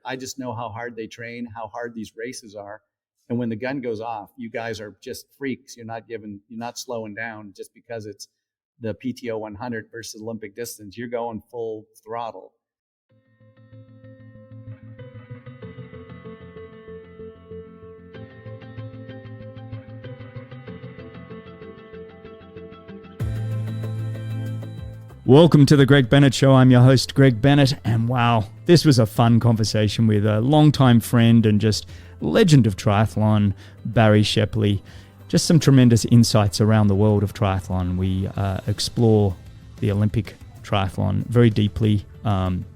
I just know how hard they train, how hard these races are. And when the gun goes off, you guys are just freaks. You're not slowing down just because it's the PTO 100 versus Olympic distance. You're going full throttle. Welcome to the Greg Bennett Show. I'm your host, Greg Bennett, and wow, this was a fun conversation with a longtime friend and just legend of triathlon, Barrie Shepley. Just some tremendous insights around the world of triathlon. We explore the Olympic triathlon very deeply,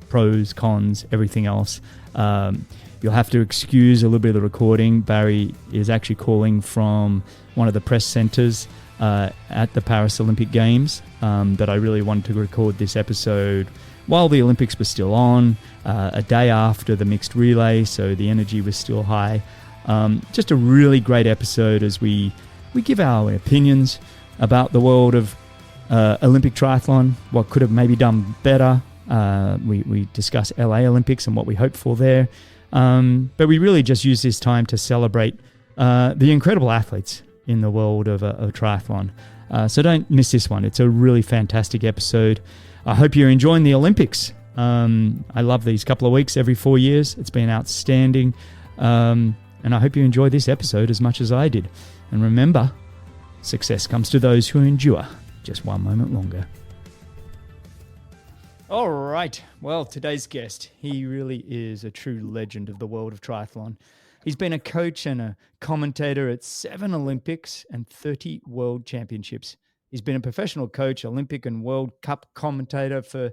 pros, cons, everything else. You'll have to excuse a little bit of the recording. Barrie is actually calling from one of the press centers at the Paris Olympic Games that I really wanted to record this episode while the Olympics were still on, a day after the mixed relay, so the energy was still high. Just a really great episode as we give our opinions about the world of Olympic triathlon, what could have maybe done better. We discuss LA Olympics and what we hope for there. But we really just use this time to celebrate the incredible athletes in the world of triathlon. So don't miss this one. It's a really fantastic episode. I hope you're enjoying the Olympics. I love these couple of weeks every 4 years. It's been outstanding. And I hope you enjoy this episode as much as I did. And remember, success comes to those who endure just one moment longer. All right. Well, today's guest, he really is a true legend of the world of triathlon. He's been a coach and a commentator at 7 Olympics and 30 World Championships. He's been a professional coach, Olympic and World Cup commentator for,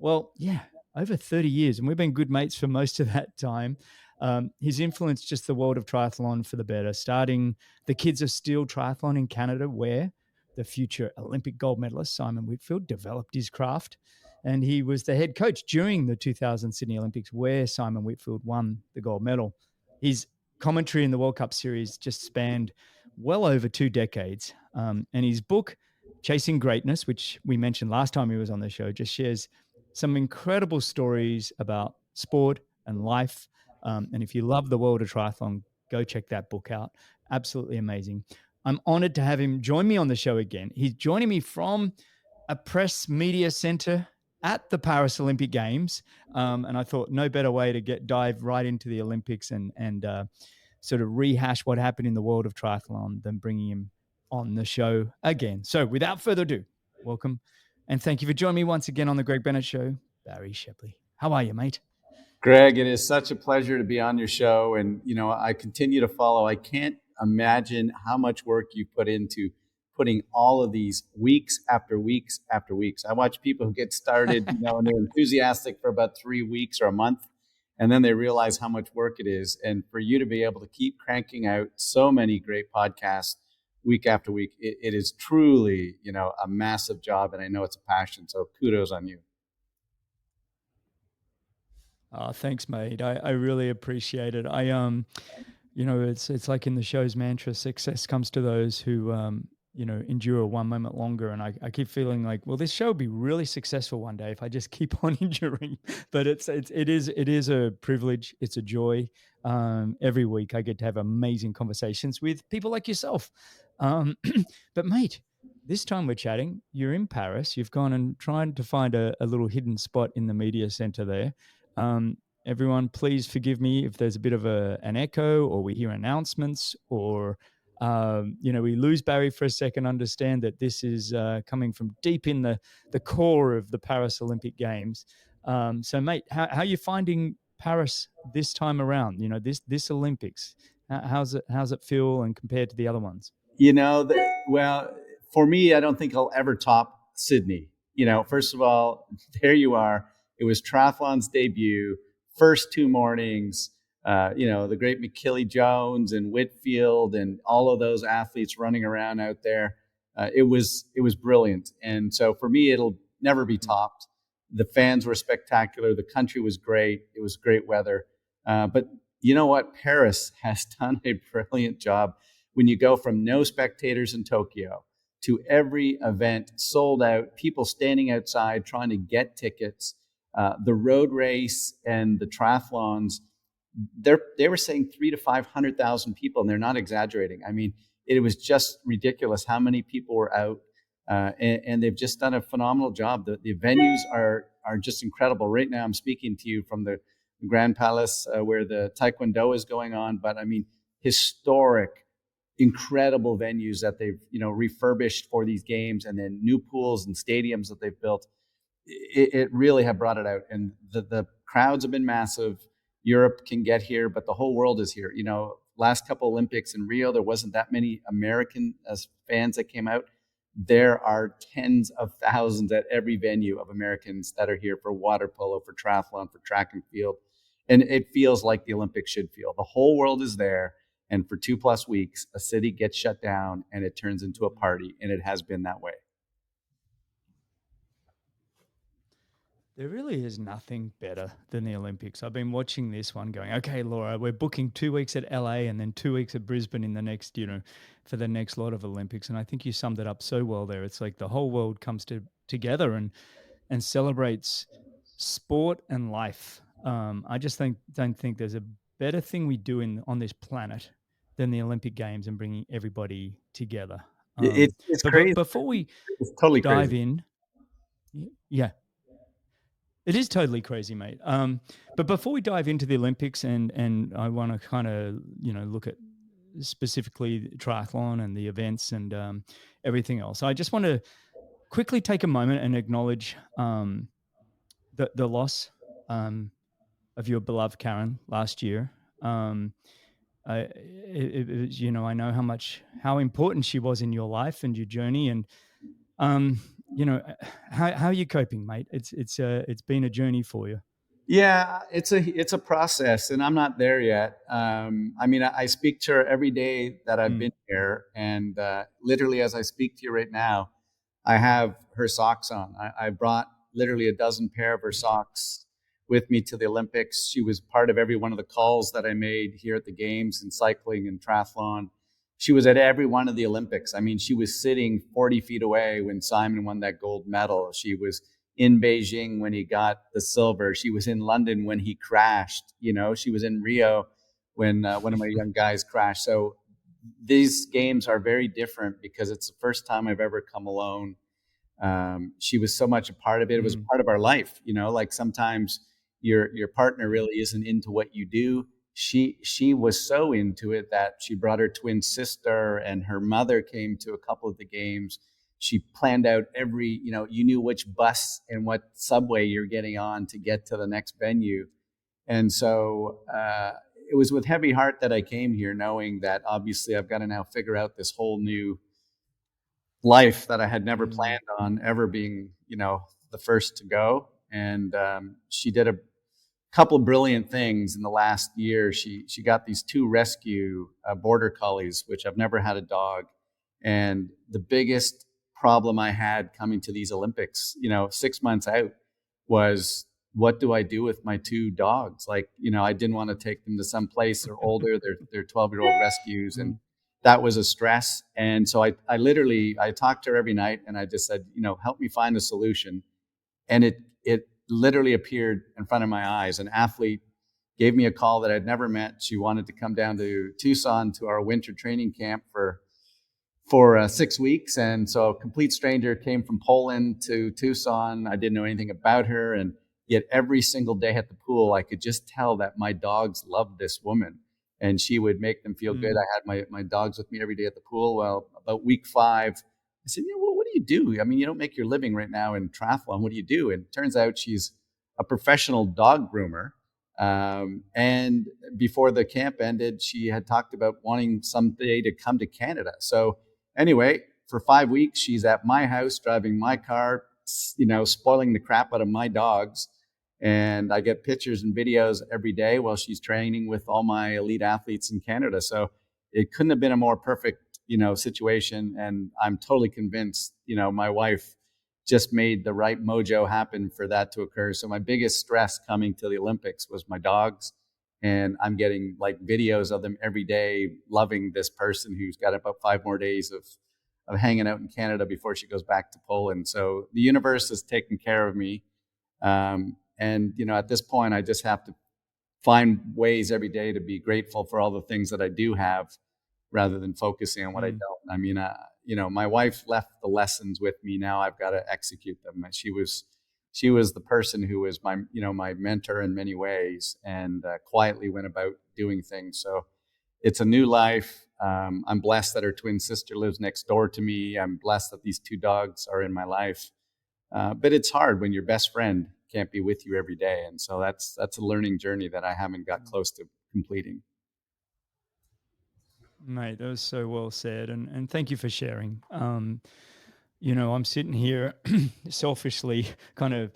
over 30 years. And we've been good mates for most of that time. He's influenced just the world of triathlon for the better, starting the Kids of Steel Triathlon in Canada, where the future Olympic gold medalist Simon Whitfield developed his craft. And he was the head coach during the 2000 Sydney Olympics, where Simon Whitfield won the gold medal. His commentary in the World Cup series just spanned well over 2 decades. And his book, Chasing Greatness, which we mentioned last time he was on the show, just shares some incredible stories about sport and life. And if you love the world of triathlon, go check that book out. Absolutely amazing. I'm honored to have him join me on the show again. He's joining me from a press media center at the Paris Olympic Games. And I thought no better way to dive right into the Olympics and sort of rehash what happened in the world of triathlon than bringing him on the show again. So without further ado, welcome. And thank you for joining me once again on the Greg Bennett Show, Barrie Shepley. How are you, mate? Greg, it is such a pleasure to be on your show. And, I continue to follow. I can't imagine how much work you put into putting all of these weeks after weeks after weeks. I watch people who get started, and they're enthusiastic for about 3 weeks or a month, and then they realize how much work it is. And for you to be able to keep cranking out so many great podcasts week after week, it is truly, a massive job. And I know it's a passion. So kudos on you. Thanks, mate. I really appreciate it. It's like in the show's mantra, success comes to those who, endure one moment longer. And I keep feeling like, well, this show will be really successful one day if I just keep on enduring. But it is a privilege. It's a joy. Every week I get to have amazing conversations with people like yourself. But mate, this time we're chatting, you're in Paris. You've gone and tried to find a little hidden spot in the media center there. Everyone, please forgive me if there's a bit of an echo or we hear announcements or, we lose Barrie for a second. Understand that this is coming from deep in the core of the Paris Olympic Games. So, mate, how are you finding Paris this time around? This Olympics. How's it feel and compared to the other ones? Well, for me, I don't think I'll ever top Sydney. First of all, there you are. It was triathlon's debut, first 2 mornings, the great McKillie Jones and Whitfield and all of those athletes running around out there. It was brilliant. And so for me, it'll never be topped. The fans were spectacular. The country was great. It was great weather. But you know what? Paris has done a brilliant job. When you go from no spectators in Tokyo to every event sold out, people standing outside trying to get tickets, the road race and the triathlons they were saying 300,000 to 500,000 people, and they're not exaggerating. I mean, it was just ridiculous how many people were out, and they've just done a phenomenal job. The venues are just incredible. Right now, I'm speaking to you from the Grand Palace where the Taekwondo is going on, but I mean, historic, incredible venues that they've refurbished for these games, and then new pools and stadiums that they've built. It really have brought it out, and the crowds have been massive. Europe can get here, but the whole world is here. Last couple Olympics in Rio, there wasn't that many American fans that came out. There are tens of thousands at every venue of Americans that are here for water polo, for triathlon, for track and field. And it feels like the Olympics should feel. The whole world is there. And for 2+ weeks, a city gets shut down and it turns into a party. And it has been that way. There really is nothing better than the Olympics. I've been watching this one going, okay, Laura, we're booking 2 weeks at LA and then 2 weeks at Brisbane in the next, for the next lot of Olympics. And I think you summed it up so well there. It's like the whole world comes together and celebrates sport and life. I just don't think there's a better thing we do on this planet than the Olympic Games and bringing everybody together. It's crazy. Before we it's totally dive crazy. in, yeah. It is totally crazy, mate. But before we dive into the Olympics, and I want to kind of look at specifically triathlon and the events and everything else, I just want to quickly take a moment and acknowledge the loss of your beloved Karen last year. I know how important she was in your life and your journey, and how are you coping, mate? It's been a journey for you. Yeah, it's a process, and I'm not there yet. I mean, I speak to her every day that I've been here, and literally as I speak to you right now, I have her socks on. I brought literally a dozen pair of her socks with me to the Olympics. She was part of every one of the calls that I made here at the games in cycling and triathlon. She was at every one of the Olympics. I mean, she was sitting 40 feet away when Simon won that gold medal. She was in Beijing when he got the silver. She was in London when he crashed. She was in Rio when one of my young guys crashed. So these games are very different because it's the first time I've ever come alone. She was so much a part of it. It was part of our life. Like sometimes your partner really isn't into what you do. She was so into it that she brought her twin sister, and her mother came to a couple of the games. She planned out every, you knew which bus and what subway you're getting on to get to the next venue. And so it was with heavy heart that I came here, knowing that obviously I've got to now figure out this whole new life that I had never planned on ever being, the first to go. And she did a couple of brilliant things in the last year. She got these 2 rescue border collies, which I've never had a dog. And the biggest problem I had coming to these Olympics, 6 months out, was what do I do with my 2 dogs? Like, I didn't want to take them to some place. They're older. They're 12-year-old rescues. And that was a stress. And so I talked to her every night, and I just said, help me find a solution. And it literally appeared in front of my eyes. An athlete gave me a call that I'd never met. She wanted to come down to Tucson to our winter training camp for 6 weeks. And so a complete stranger came from Poland to Tucson. I didn't know anything about her. And yet every single day at the pool, I could just tell that my dogs loved this woman, and she would make them feel good. I had my dogs with me every day at the pool. Well, about week 5, I said, well, what do you do? I mean, you don't make your living right now in triathlon. What do you do? And it turns out she's a professional dog groomer. And before the camp ended, she had talked about wanting someday to come to Canada. So anyway, for 5 weeks, she's at my house, driving my car, spoiling the crap out of my dogs. And I get pictures and videos every day while she's training with all my elite athletes in Canada. So it couldn't have been a more perfect, situation. And I'm totally convinced, my wife just made the right mojo happen for that to occur. So my biggest stress coming to the Olympics was my dogs. And I'm getting like videos of them every day, loving this person who's got about 5 more days of hanging out in Canada before she goes back to Poland. So the universe is taking care of me. And, at this point, I just have to find ways every day to be grateful for all the things that I do have rather than focusing on what I don't. I mean, my wife left the lessons with me. Now I've got to execute them. And she was the person who was my mentor in many ways, and quietly went about doing things. So it's a new life. I'm blessed that her twin sister lives next door to me. I'm blessed that these 2 dogs are in my life. But it's hard when your best friend can't be with you every day. And so that's a learning journey that I haven't got close to completing. Mate, that was so well said, and thank you for sharing. I'm sitting here selfishly kind of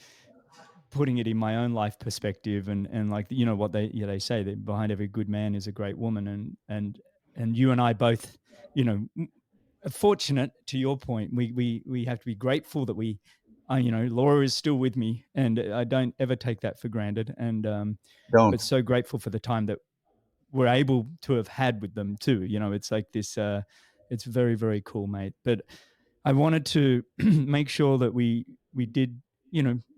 putting it in my own life perspective, and like what they say, that behind every good man is a great woman, and you and I both, are fortunate. To your point, we have to be grateful that Laura is still with me, and I don't ever take that for granted, and but Don't. so grateful for the time that we're able to have had with them too. It's like this. It's very, very cool, mate. But I wanted to make sure that we did,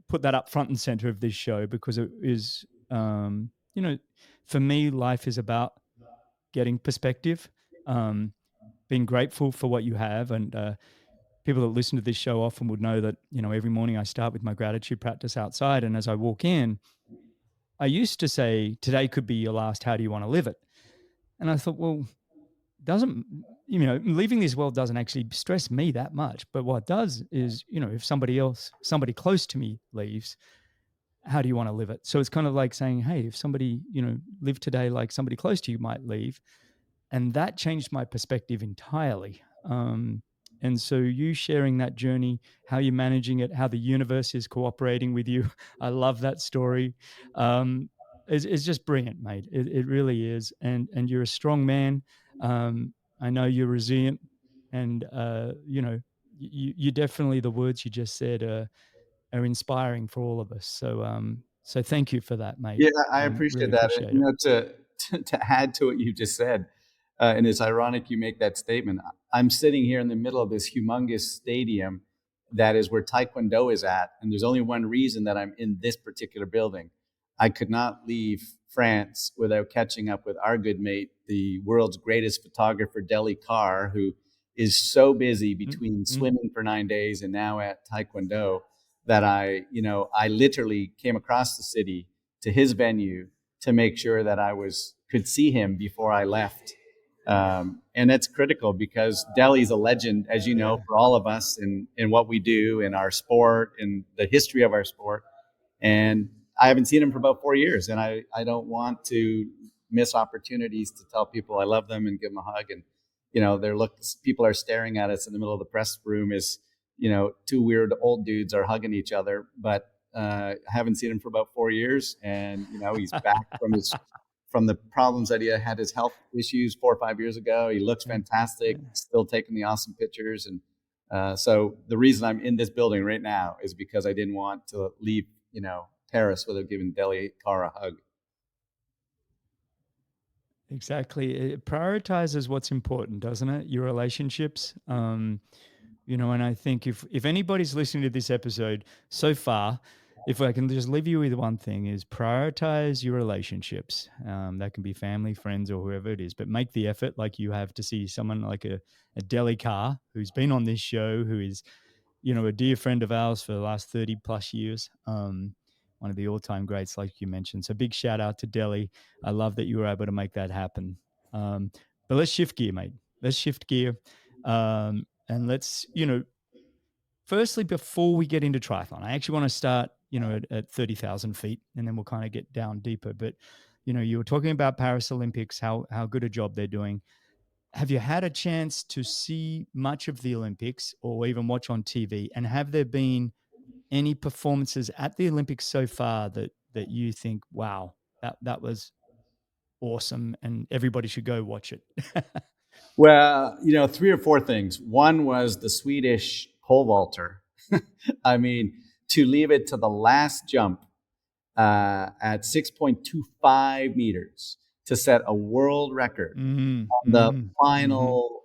put that up front and center of this show, because it is, for me, life is about getting perspective, being grateful for what you have, and people that listen to this show often would know that every morning I start with my gratitude practice outside, and as I walk in, I used to say, "Today could be your last. How do you want to live it?" And I thought, well, doesn't leaving this world doesn't actually stress me that much. But what does is, if somebody close to me leaves, how do you want to live it? So it's kind of like saying, hey, if somebody, live today like somebody close to you might leave. And that changed my perspective entirely. And so you sharing that journey, how you're managing it, how the universe is cooperating with you. I love that story. It's just brilliant, mate. It really is. And you're a strong man. I know you're resilient, and you definitely, the words you just said are inspiring for all of us. So thank you for that, mate. Yeah, I appreciate Really that. appreciate it. To add to what you just said, and it's ironic you make that statement. I'm sitting here in the middle of this humongous stadium that is where Taekwondo is at, and there's only one reason that I'm in this particular building. I could not leave France without catching up with our good mate, the world's greatest photographer, Deli Carr, who is so busy between Mm-hmm. swimming for 9 days and now at Taekwondo that I literally came across the city to his venue to make sure that could see him before I left. And that's critical because Delhi's a legend, as you know, Yeah. for all of us in what we do in our sport, in the history of our sport. And I haven't seen him for about 4 years, and I don't want to miss opportunities to tell people I love them and give them a hug. And people are staring at us in the middle of the press room as 2 weird old dudes are hugging each other, but I haven't seen him for about 4 years, and he's back from the problems that he had, his health issues 4 or 5 years ago. He looks Yeah. fantastic, still taking the awesome pictures, and so the reason I'm in this building right now is because I didn't want to leave Paris without giving Deli Carr a hug. Exactly. It prioritizes what's important, doesn't it? Your relationships. And I think if anybody's listening to this episode so far, if I can just leave you with one thing, is prioritize your relationships. That can be family, friends, or whoever it is, but make the effort like you have to see someone like a Deli Carr who's been on this show, who is, a dear friend of ours for the last 30 plus years. One of the all-time greats, like you mentioned. So big shout out to Deli. I love that you were able to make that happen. But let's shift gear, mate. Let's shift gear. And let's, firstly, before we get into triathlon, I actually want to start, at 30,000 feet, and then we'll kind of get down deeper. But, you were talking about Paris Olympics, how good a job they're doing. Have you had a chance to see much of the Olympics or even watch on TV? And have there been any performances at the Olympics so far that you think, wow, that was awesome and everybody should go watch it? Well, 3 or 4 things. One was the Swedish pole vaulter. I mean, to leave it to the last jump at 6.25 meters to set a world record on the final,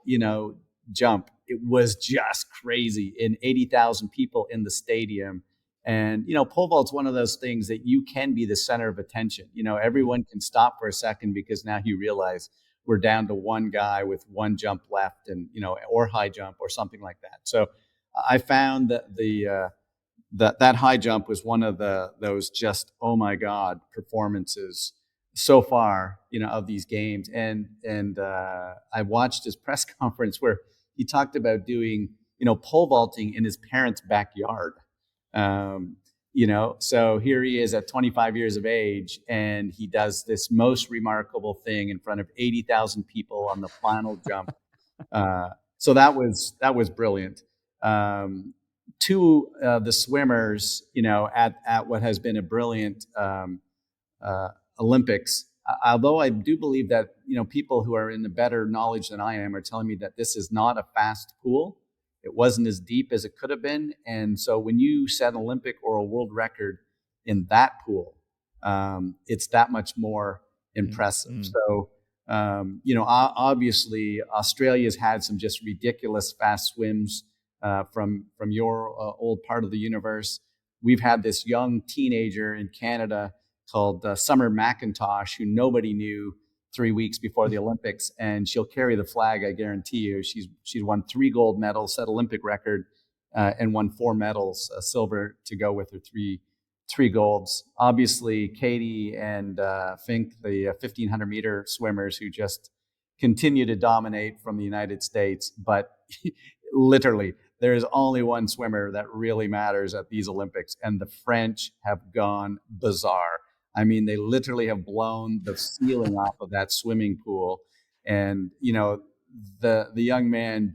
jump. It was just crazy, in 80,000 people in the stadium. And, pole vault's one of those things that you can be the center of attention. Everyone can stop for a second because now you realize we're down to one guy with one jump left and, or high jump or something like that. So I found that that high jump was one of those just, oh my God, performances so far, of these games. And I watched his press conference where he talked about doing, pole vaulting in his parents' backyard. So here he is at 25 years of age, and he does this most remarkable thing in front of 80,000 people on the final jump. So that was brilliant. To the swimmers, at what has been a brilliant Olympics. Although I do believe that people who are in the better knowledge than I am are telling me that this is not a fast pool. It wasn't as deep as it could have been, and so when you set an Olympic or a world record in that pool, it's that much more impressive. Mm-hmm. So. Obviously, Australia's had some just ridiculous fast swims from your old part of the universe. We've had this young teenager in Canada called Summer McIntosh, who nobody knew 3 weeks before the Olympics, and she'll carry the flag, I guarantee you. She's won 3 gold medals, set Olympic record, and won 4 medals, silver to go with her three golds. Obviously, Katie and Fink, the 1,500 meter swimmers who just continue to dominate from the United States. But literally, there is only one swimmer that really matters at these Olympics, and the French have gone bizarre. I mean, they literally have blown the ceiling off of that swimming pool. And, the young man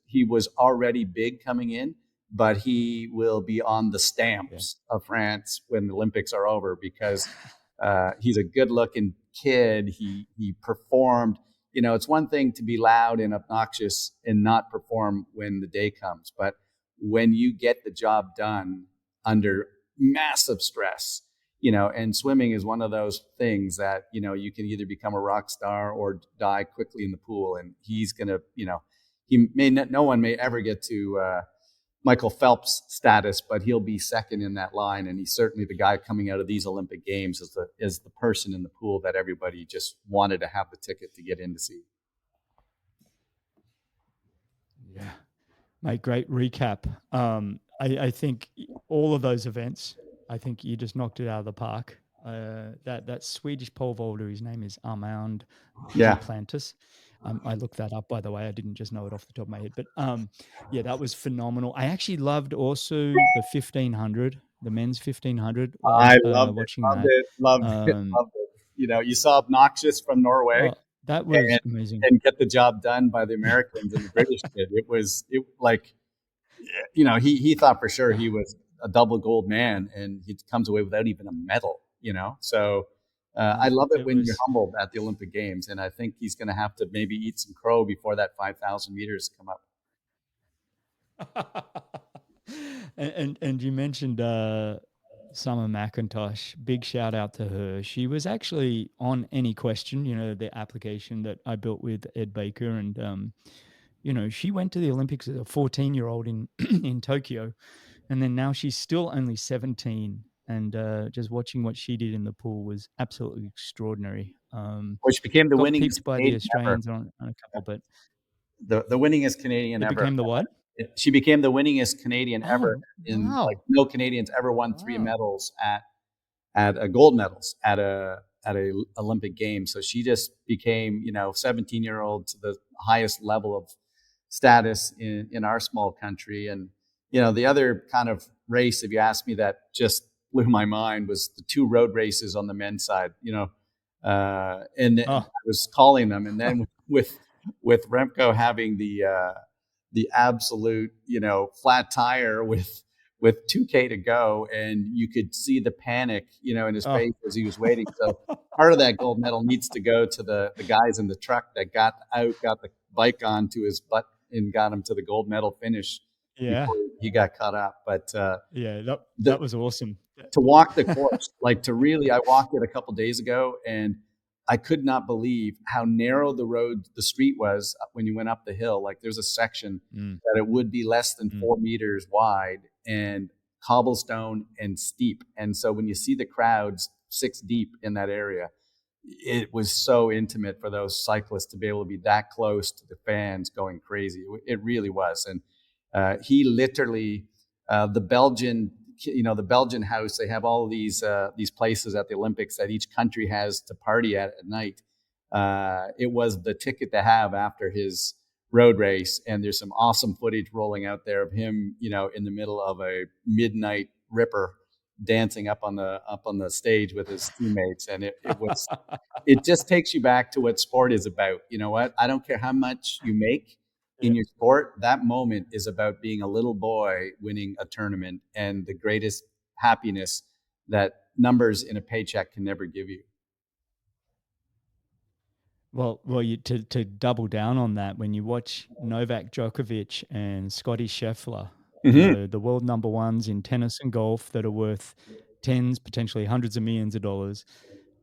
he was already big coming in, but he will be on the stamps of France when the Olympics are over because he's a good-looking kid. He performed. It's one thing to be loud and obnoxious and not perform when the day comes, but when you get the job done under massive stress, and swimming is one of those things that, you can either become a rock star or die quickly in the pool. And he's going to, no one may ever get to Michael Phelps status, but he'll be second in that line. And he's certainly the guy coming out of these Olympic Games as the person in the pool that everybody just wanted to have the ticket to get in to see. Yeah, mate, great recap. I think all of those events, I think you just knocked it out of the park. That Swedish pole vaulter, his name is Armand Duplantis. I looked that up, by the way. I didn't just know it off the top of my head. But that was phenomenal. I actually loved also the 1,500, the men's 1,500. I loved it. You saw Obnoxious from Norway. That was amazing. And get the job done by the Americans and the British kid. He thought for sure he was a double gold man, and he comes away without even a medal, So I love it when you're humbled at the Olympic Games, and I think he's going to have to maybe eat some crow before that 5,000 meters come up. and you mentioned Summer McIntosh. Big shout out to her. She was actually on Any Question, the application that I built with Ed Baker, and she went to the Olympics as a 14-year-old in Tokyo, and then now she's still only 17. And just watching what she did in the pool was absolutely extraordinary. Which became the winningest by the Australians on a couple, but the winningest Canadian ever. Became the what? She became the winningest Canadian ever. No Canadians ever won 3 medals at gold medals at a Olympic Games. So she just became 17-year-old to the highest level of status in our small country. And the other kind of race, if you ask me, that just blew my mind was the 2 road races on the men's side, I was calling them. And then with Remco having the absolute, flat tire with 2K to go, and you could see the panic, in his face as he was waiting. So part of that gold medal needs to go to the guys in the truck that got the bike onto his butt and got him to the gold medal finish. Yeah, before he got caught up. But that was awesome. To walk the course, I walked it a couple days ago, and I could not believe how narrow the street was when you went up the hill. Like there's a section that it would be less than 4 meters wide, and cobblestone and steep. And so when you see the crowds 6 deep in that area, it was so intimate for those cyclists to be able to be that close to the fans going crazy. It really was. And he literally, the Belgian, the Belgian house, they have all of these places at the Olympics that each country has to party at night. It was the ticket to have after his road race. And there's some awesome footage rolling out there of him, in the middle of a midnight ripper dancing up on the stage with his teammates. And it just takes you back to what sport is about. You know what? I don't care how much you make in your sport. That moment is about being a little boy winning a tournament and the greatest happiness that numbers in a paycheck can never give you. Well, to double down on that, when you watch Novak Djokovic and Scotty Scheffler, the world number ones in tennis and golf that are worth tens, potentially hundreds of millions of dollars.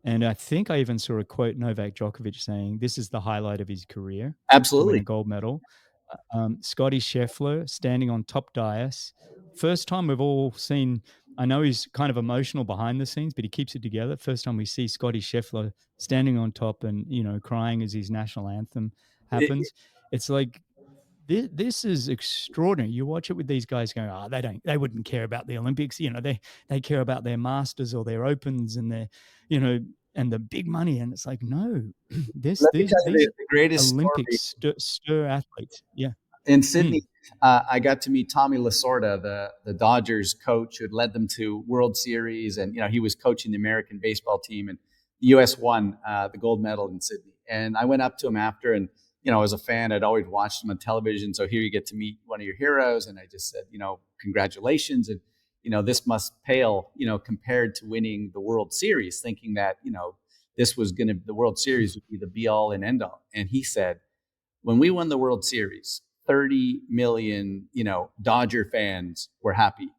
And I think I even saw a quote Novak Djokovic saying this is the highlight of his career to win a Absolutely. gold medal. Scotty Scheffler standing on top dais. First time we've all seen, I know he's kind of emotional behind the scenes, but he keeps it together. First time we see Scotty Scheffler standing on top and, crying as his national anthem happens. It's like, this is extraordinary. You watch it with these guys going, they wouldn't care about the Olympics. They care about their Masters or their Opens and their, and the big money. And it's like, no, these the greatest Olympics stir athletes. Yeah. In Sydney, I got to meet Tommy Lasorda, the Dodgers coach who had led them to World Series. And, he was coaching the American baseball team, and the U.S. won the gold medal in Sydney. And I went up to him after, and, as a fan, I'd always watched him on television. So here you get to meet one of your heroes. And I just said, congratulations. And, this must pale, compared to winning the World Series, thinking that, the World Series would be the be all and end all. And he said, when we won the World Series, 30 million, Dodger fans were happy.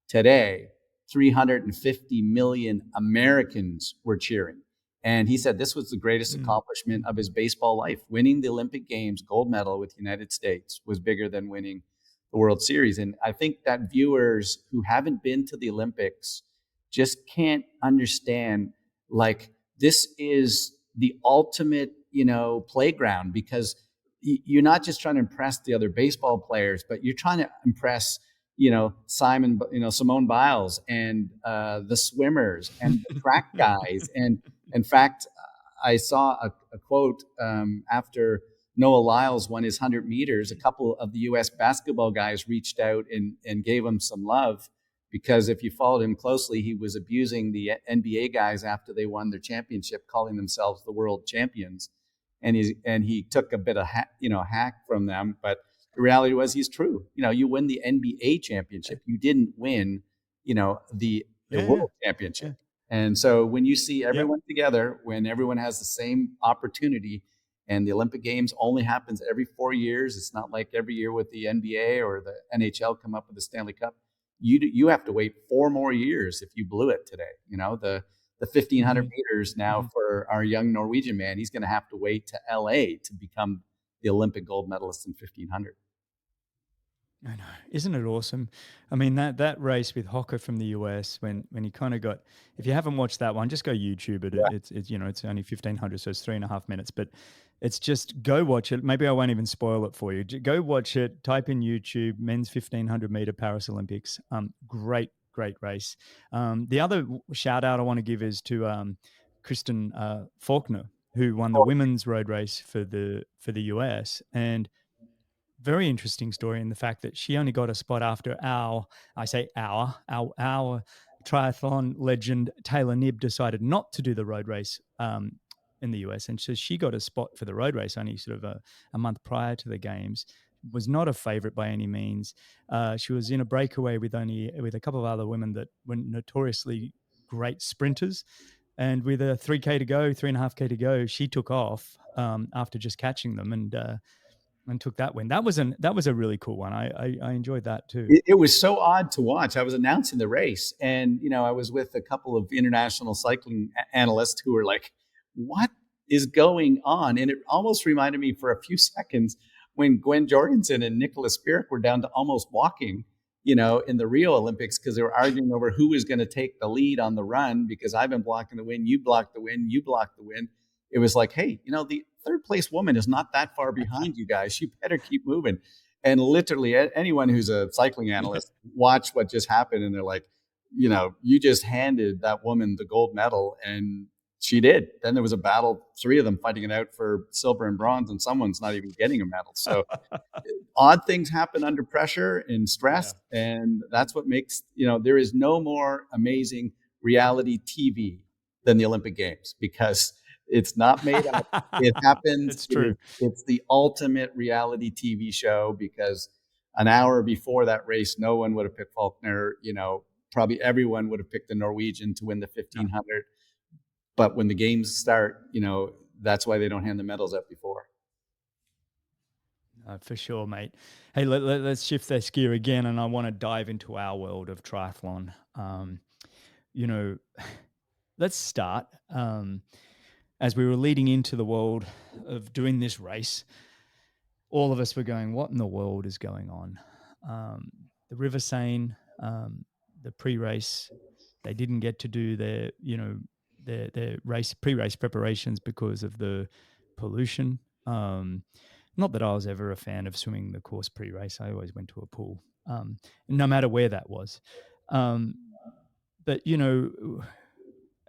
Today, 350 million Americans were cheering. And he said this was the greatest accomplishment of his baseball life. Winning the Olympic Games gold medal with the United States was bigger than winning the World Series. And I think that viewers who haven't been to the Olympics just can't understand, like, this is the ultimate, playground, because you're not just trying to impress the other baseball players, but you're trying to impress, Simone Biles and the swimmers and the track guys. And in fact, I saw a quote after Noah Lyles won his 100 meters. A couple of the U.S. basketball guys reached out and gave him some love, because if you followed him closely, he was abusing the NBA guys after they won their championship, calling themselves the world champions. And he took a bit of hack from them, but the reality was he's true. You win the NBA championship, you didn't win, the world championship. And so when you see everyone together, when everyone has the same opportunity, and the Olympic Games only happens every 4 years, it's not like every year with the NBA or the NHL come up with the Stanley Cup. You have to wait 4 more years if you blew it today. The 1,500 meters now for our young Norwegian man, he's going to have to wait to LA to become the Olympic gold medalist in 1,500. I know. Isn't it awesome? I mean, that race with Hocker from the US, when he kind of got, if you haven't watched that one, just go YouTube it. It's it's only 1,500, so it's 3.5 minutes, but it's just, go watch it. Maybe I won't even spoil it for you. Go watch it. Type in YouTube, men's 1,500 meter Paris Olympics. Great race. The other shout out I want to give is to Kristen Faulkner, who won the women's road race for the US, and very interesting story in the fact that she only got a spot after our triathlon legend Taylor Knibb decided not to do the road race in the US, and so she got a spot for the road race only sort of a month prior to the games. Was not a favorite by any means. She was in a breakaway with a couple of other women that were notoriously great sprinters, and with a 3.5K to go, she took off after just catching them and took that win. That was a really cool one. I enjoyed that too. It was so odd to watch. I was announcing the race, and I was with a couple of international cycling analysts who were like, "What is going on?" And it almost reminded me for a few seconds when Gwen Jorgensen and Nicholas Spirik were down to almost walking in the Rio Olympics, because they were arguing over who was going to take the lead on the run, because I've been blocking the wind, you block the wind, you block the wind. It was like, hey, the third place woman is not that far behind you guys. You better keep moving. And literally anyone who's a cycling analyst watch what just happened, and they're like, you just handed that woman the gold medal, and she did. Then there was a battle, 3 of them fighting it out for silver and bronze, and someone's not even getting a medal. So odd things happen under pressure and stress. Yeah. And that's what makes, there is no more amazing reality TV than the Olympic Games, because it's not made up. It happens. It's true. It's the ultimate reality TV show, because an hour before that race, no one would have picked Faulkner. Probably everyone would have picked the Norwegian to win the 1500. Yeah. But when the games start, that's why they don't hand the medals up before. For sure, mate. Hey, let's shift this gear again, and I want to dive into our world of triathlon. Let's start. As we were leading into the world of doing this race, all of us were going, what in the world is going on? The River Seine, the pre-race, they didn't get to do their pre-race preparations because of the pollution. Not that I was ever a fan of swimming the course pre-race. I always went to a pool, no matter where that was. But,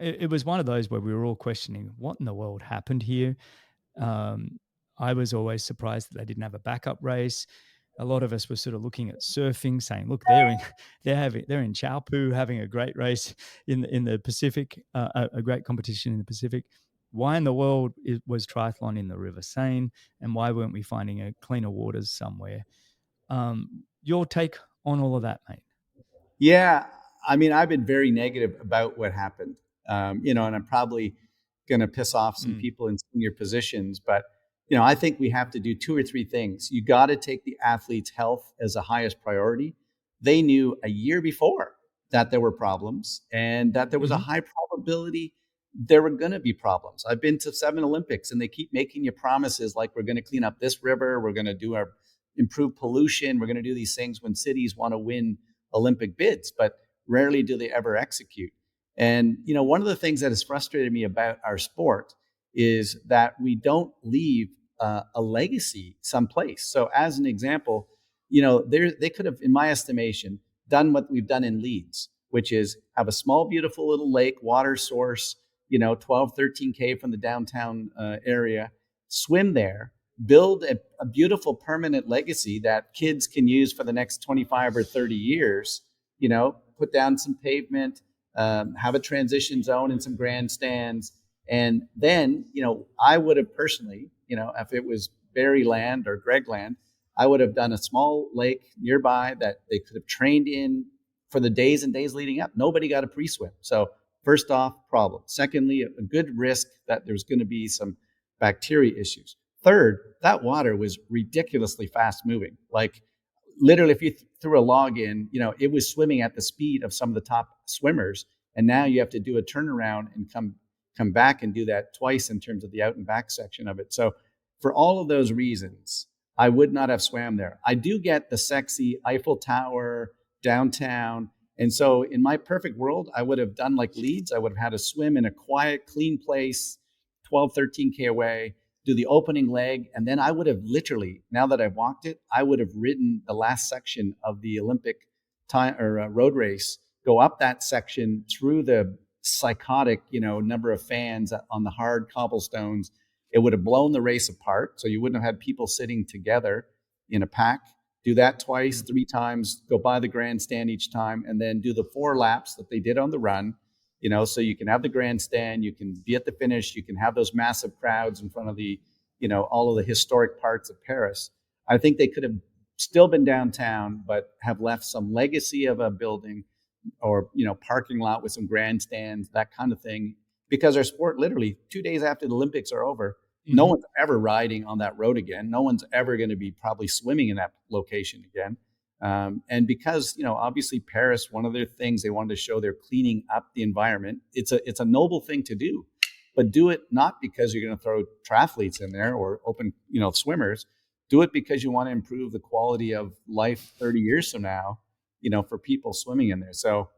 it was one of those where we were all questioning what in the world happened here. I was always surprised that they didn't have a backup race. A lot of us were sort of looking at surfing, saying, "Look, they're in Chaupu having a great race in the Pacific, a great competition in the Pacific. Why in the world was triathlon in the River Seine, and why weren't we finding a cleaner waters somewhere?" Your take on all of that, mate? Yeah, I mean, I've been very negative about what happened, and I'm probably going to piss off some people in senior positions, but I think we have to do 2 or 3 things. You got to take the athlete's health as the highest priority. They knew a year before that there were problems, and that there was a high probability there were going to be problems. I've been to 7 Olympics, and they keep making you promises like, we're going to clean up this river, we're going to do our improve pollution, we're going to do these things when cities want to win Olympic bids, but rarely do they ever execute. And one of the things that has frustrated me about our sport is that we don't leave a legacy someplace. So as an example, they could have, in my estimation, done what we've done in Leeds, which is have a small, beautiful little lake, water source, 12, 13K from the downtown area, swim there, build a beautiful permanent legacy that kids can use for the next 25 or 30 years, put down some pavement, have a transition zone and some grandstands. And then, I would have personally, if it was Barrie land or Greg land, I would have done a small lake nearby that they could have trained in for the days and days leading up. Nobody got a pre-swim. So first off, problem. Secondly, a good risk that there's going to be some bacteria issues. Third, that water was ridiculously fast moving. Like literally, if you threw a log in, it was swimming at the speed of some of the top swimmers. And now you have to do a turnaround and come back and do that twice in terms of the out and back section of it. So for all of those reasons, I would not have swam there. I do get the sexy Eiffel Tower, downtown. And so in my perfect world, I would have done like Leeds. I would have had a swim in a quiet, clean place, 12, 13K away, do the opening leg. And then I would have literally, now that I've walked it, I would have ridden the last section of the Olympic time or road race, go up that section through the psychotic, number of fans on the hard cobblestones. It would have blown the race apart. So you wouldn't have had people sitting together in a pack. Do that twice, 3 times, go by the grandstand each time, and then do the 4 laps that they did on the run, so you can have the grandstand, you can be at the finish, you can have those massive crowds in front of the, all of the historic parts of Paris. I think they could have still been downtown, but have left some legacy of a building or, parking lot with some grandstands, that kind of thing. Because our sport, literally 2 days after the Olympics are over, no one's ever riding on that road again. No one's ever going to be probably swimming in that location again. And because, obviously Paris, one of their things they wanted to show they're cleaning up the environment. It's a noble thing to do, but do it not because you're going to throw triathletes in there or open, swimmers. Do it because you want to improve the quality of life 30 years from now, for people swimming in there. So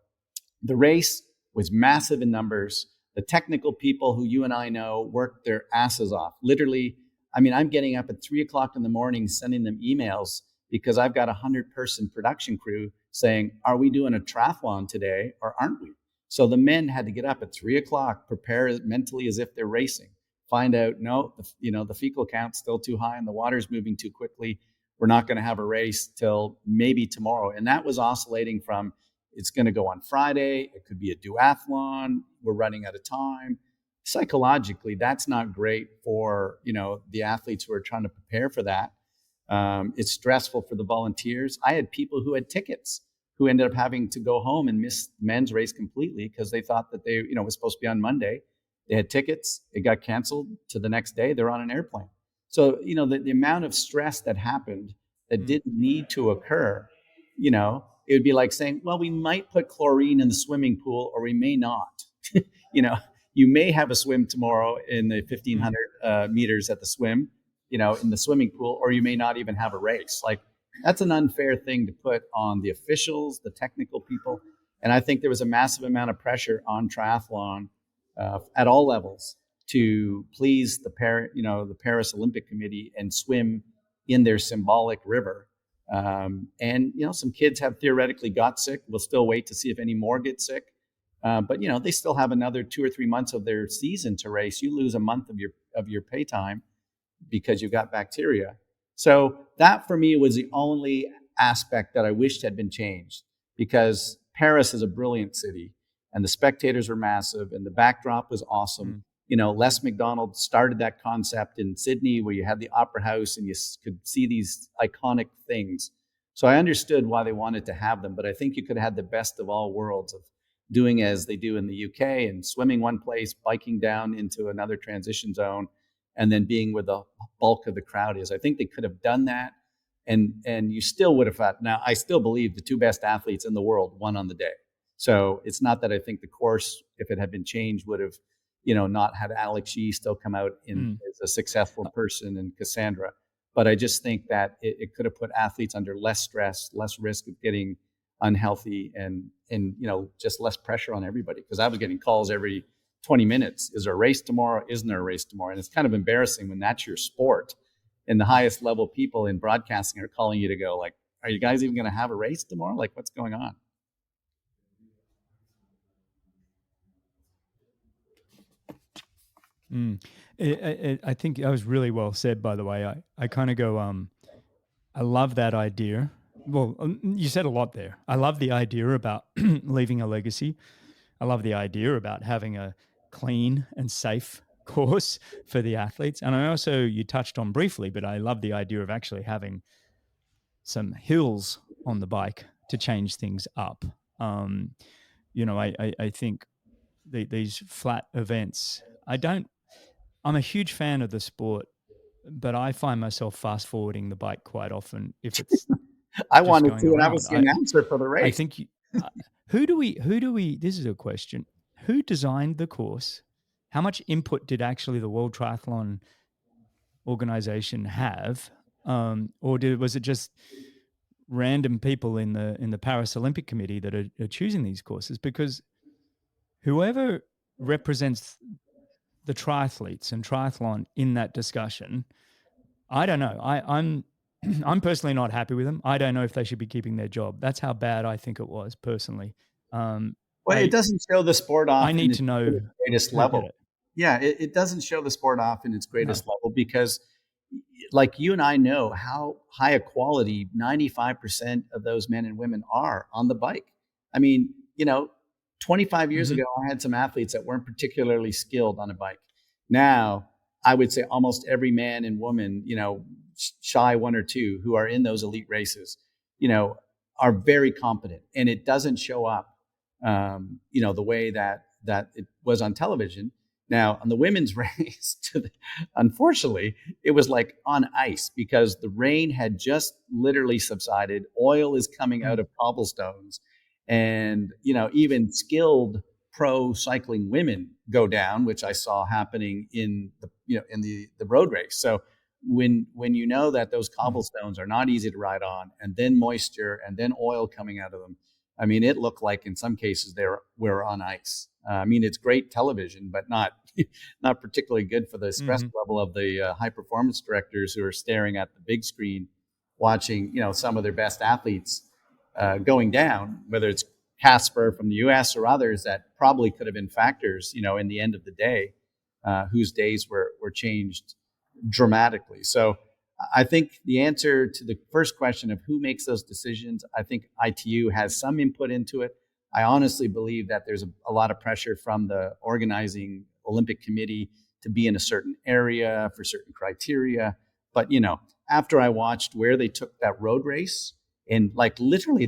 the race was massive in numbers. The technical people who you and I know worked their asses off. Literally, I mean, I'm getting up at 3:00 in the morning, sending them emails because I've got a 100-person production crew saying, are we doing a triathlon today or aren't we? So the men had to get up at 3:00, prepare mentally as if they're racing, find out, no, the fecal count's still too high and the water's moving too quickly. We're not going to have a race till maybe tomorrow. And that was oscillating from, it's going to go on Friday. It could be a duathlon. We're running out of time. Psychologically, that's not great for, the athletes who are trying to prepare for that. It's stressful for the volunteers. I had people who had tickets who ended up having to go home and miss the men's race completely because they thought that they, was supposed to be on Monday. They had tickets. It got canceled to the next day. They're on an airplane. So, the amount of stress that happened that didn't need to occur, it would be like saying, well, we might put chlorine in the swimming pool or we may not. You may have a swim tomorrow in the 1,500 meters at the swim, in the swimming pool, or you may not even have a race. Like, that's an unfair thing to put on the officials, the technical people. And I think there was a massive amount of pressure on triathlon at all levels to please the Paris Olympic Committee and swim in their symbolic river. And some kids have theoretically got sick. We'll still wait to see if any more get sick. But they still have another 2 or 3 months of their season to race. You lose a month of your pay time because you've got bacteria. So that for me was the only aspect that I wished had been changed, because Paris is a brilliant city and the spectators were massive and the backdrop was awesome. Les McDonald started that concept in Sydney where you had the Opera House and you could see these iconic things. So I understood why they wanted to have them, but I think you could have had the best of all worlds of doing as they do in the UK and swimming one place, biking down into another transition zone, and then being where the bulk of the crowd is. I think they could have done that. And you still would have had, now I still believe the two best athletes in the world won on the day. So it's not that I think the course, if it had been changed, would have, not had Alex Yee still come out as a successful person and Cassandra. But I just think that it could have put athletes under less stress, less risk of getting unhealthy, and just less pressure on everybody. Because I was getting calls every 20 minutes. Is there a race tomorrow? Isn't there a race tomorrow? And it's kind of embarrassing when that's your sport. And the highest level people in broadcasting are calling you to go like, are you guys even going to have a race tomorrow? Like, what's going on? I think that was really well said, by the way. I kind of go, I love that idea. Well, you said a lot there. I love the idea about leaving a legacy. I love the idea about having a clean and safe course for the athletes. And I also, you touched on briefly, but I love the idea of actually having some hills on the bike to change things up. I think these flat events, I'm a huge fan of the sport, but I find myself fast forwarding the bike quite often if it's I just wanted going to, and I around. was the announcer for the race. I think who do we, this is a question. Who designed the course? How much input did actually the World Triathlon organization have? Or was it just random people in the Paris Olympic Committee that are choosing these courses? Because whoever represents the triathletes and triathlon in that discussion, I don't know. I'm personally not happy with them. I don't know if they should be keeping their job. That's how bad I think it was personally. Well, it doesn't show the sport off. I need to know its greatest level. Yeah, it doesn't show the sport off in its greatest level because, like you and I know how high a quality 95% of those men and women are on the bike. I mean, 25 years ago, I had some athletes that weren't particularly skilled on a bike. Now, I would say almost every man and woman, shy one or two who are in those elite races, are very competent, and it doesn't show up, the way that it was on television. Now, on the women's race, unfortunately, it was like on ice because the rain had just literally subsided. Oil is coming out of cobblestones, and even skilled pro cycling women go down, which I saw happening in the road race. So when you know that those cobblestones are not easy to ride on, and then moisture and then oil coming out of them, I mean, it looked like in some cases we're on ice. I mean, it's great television, but not not particularly good for the stress level of the high performance directors who are staring at the big screen, watching some of their best athletes going down, whether it's Casper from the U.S. or others that probably could have been factors, in the end of the day, whose days were changed dramatically. So I think the answer to the first question of who makes those decisions, I think ITU has some input into it. I honestly believe that there's a lot of pressure from the organizing Olympic Committee to be in a certain area for certain criteria. But, after I watched where they took that road race, and like literally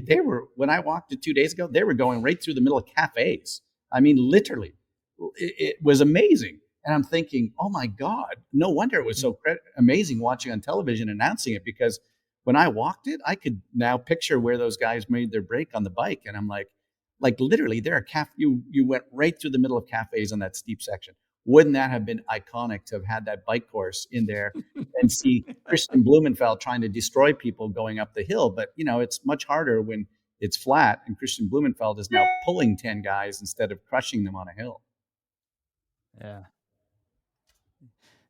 when I walked it 2 days ago, they were going right through the middle of cafes. I mean, literally, it was amazing. And I'm thinking, oh my God, no wonder it was so amazing watching on television announcing it, because when I walked it, I could now picture where those guys made their break on the bike. And I'm like literally there are you went right through the middle of cafes on that steep section. Wouldn't that have been iconic to have had that bike course in there and see Christian Blumenfeld trying to destroy people going up the hill? But, it's much harder when it's flat, and Christian Blumenfeld is now pulling 10 guys instead of crushing them on a hill. Yeah.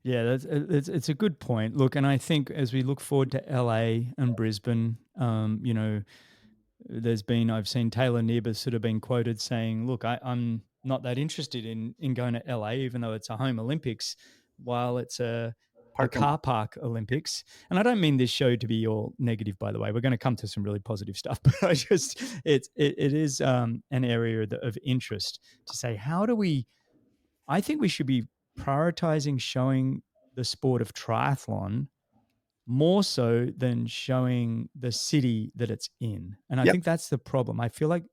Yeah, it's a good point. Look, and I think as we look forward to LA and Brisbane, I've seen Taylor Nibas sort of been quoted saying, look, I'm not that interested in going to LA, even though it's a home Olympics, while it's a car park Olympics. And I don't mean this show to be all negative, by the way. We're going to come to some really positive stuff, but it is an area of interest to say, I think we should be prioritizing showing the sport of triathlon more so than showing the city that it's in. And I think that's the problem. I feel like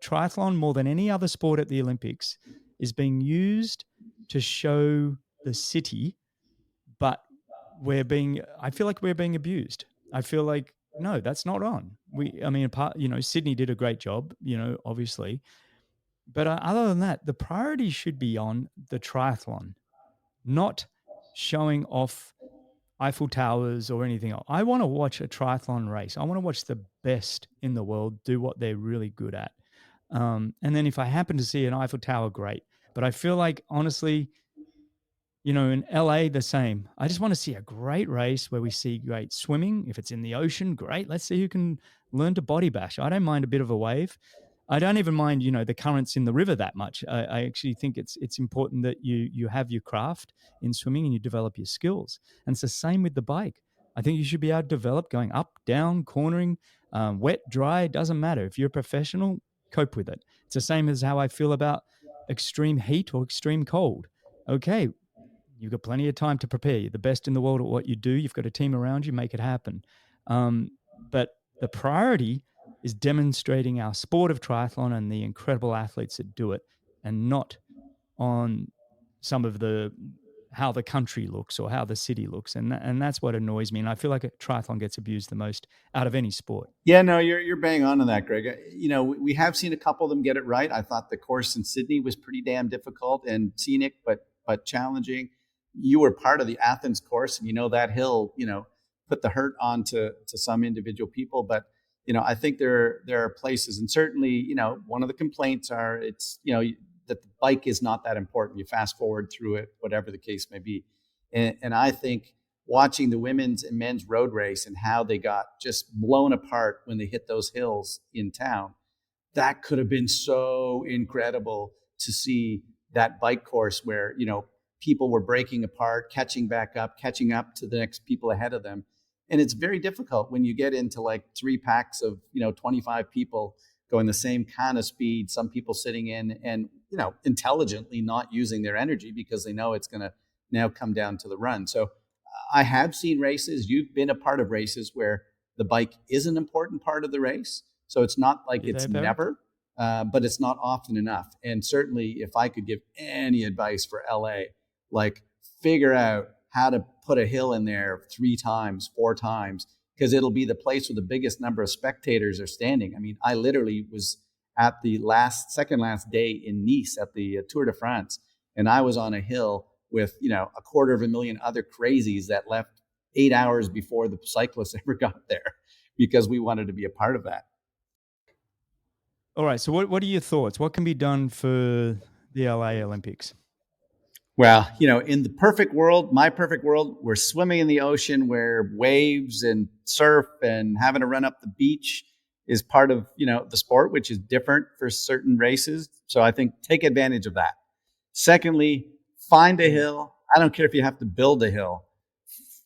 triathlon, more than any other sport at the Olympics, is being used to show the city, but I feel like we're being abused. I feel like, no, that's not on. Sydney did a great job, obviously. But other than that, the priority should be on the triathlon, not showing off Eiffel Towers or anything else. I want to watch a triathlon race. I want to watch the best in the world do what they're really good at. And then if I happen to see an Eiffel Tower, great. But I feel like, honestly, in LA, the same. I just want to see a great race where we see great swimming. If it's in the ocean, great. Let's see who can learn to body bash. I don't mind a bit of a wave. I don't even mind, the currents in the river that much. I actually think it's important that you have your craft in swimming and you develop your skills. And it's the same with the bike. I think you should be able to develop going up, down, cornering, wet, dry, doesn't matter. If you're a professional, cope with it. It's the same as how I feel about extreme heat or extreme cold. Okay, you've got plenty of time to prepare. You're the best in the world at what you do. You've got a team around you, make it happen. But the priority is demonstrating our sport of triathlon and the incredible athletes that do it, and not on some of how the country looks or how the city looks. And that's what annoys me. And I feel like a triathlon gets abused the most out of any sport. Yeah, no, you're bang on that, Greg. We have seen a couple of them get it right. I thought the course in Sydney was pretty damn difficult and scenic, but challenging. You were part of the Athens course, and that hill, put the hurt on to some individual people. But I think there are places, and certainly, one of the complaints are that the bike is not that important. You fast forward through it, whatever the case may be. And I think watching the women's and men's road race and how they got just blown apart when they hit those hills in town, that could have been so incredible to see that bike course where, people were breaking apart, catching up to the next people ahead of them. And it's very difficult when you get into like 3 packs of, 25 people going the same kind of speed, some people sitting in and, intelligently not using their energy because they know it's going to now come down to the run. So I have seen races. You've been a part of races where the bike is an important part of the race. So it's not like it's never, but it's not often enough. And certainly if I could give any advice for LA, like figure out how to put a hill in there 3 times, 4 times, because it'll be the place where the biggest number of spectators are standing. I mean, I literally was at the second last day in Nice at the Tour de France, and I was on a hill with, 250,000 other crazies that left 8 hours before the cyclists ever got there because we wanted to be a part of that. All right. So what are your thoughts? What can be done for the LA Olympics? Well, in the perfect world, my perfect world, we're swimming in the ocean where waves and surf and having to run up the beach is part of, the sport, which is different for certain races. So I think take advantage of that. Secondly, find a hill. I don't care if you have to build a hill.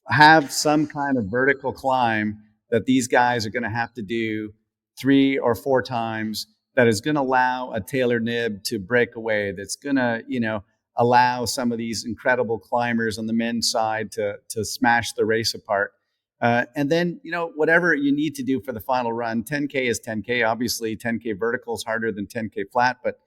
Have some kind of vertical climb that these guys are going to have to do 3 or 4 times that is going to allow a Taylor nib to break away. That's going to, allow some of these incredible climbers on the men's side to smash the race apart. And then, whatever you need to do for the final run, 10K is 10K. Obviously, 10K vertical is harder than 10K flat. But,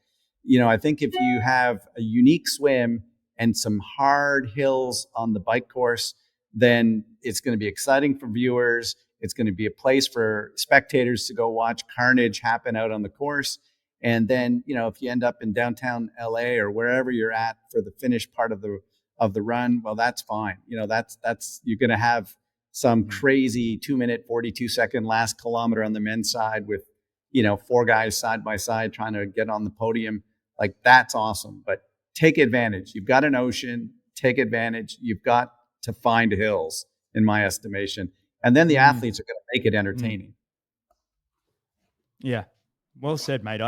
I think if you have a unique swim and some hard hills on the bike course, then it's going to be exciting for viewers. It's going to be a place for spectators to go watch carnage happen out on the course. And then, if you end up in downtown LA or wherever you're at for the finish part of the run, well, that's fine. That's you're going to have some crazy 2-minute, 42-second last kilometer on the men's side with, 4 guys side by side trying to get on the podium. Like, that's awesome. But take advantage. You've got an ocean. Take advantage. You've got to find hills, in my estimation. And then the athletes are going to make it entertaining. Yeah. Well said, mate.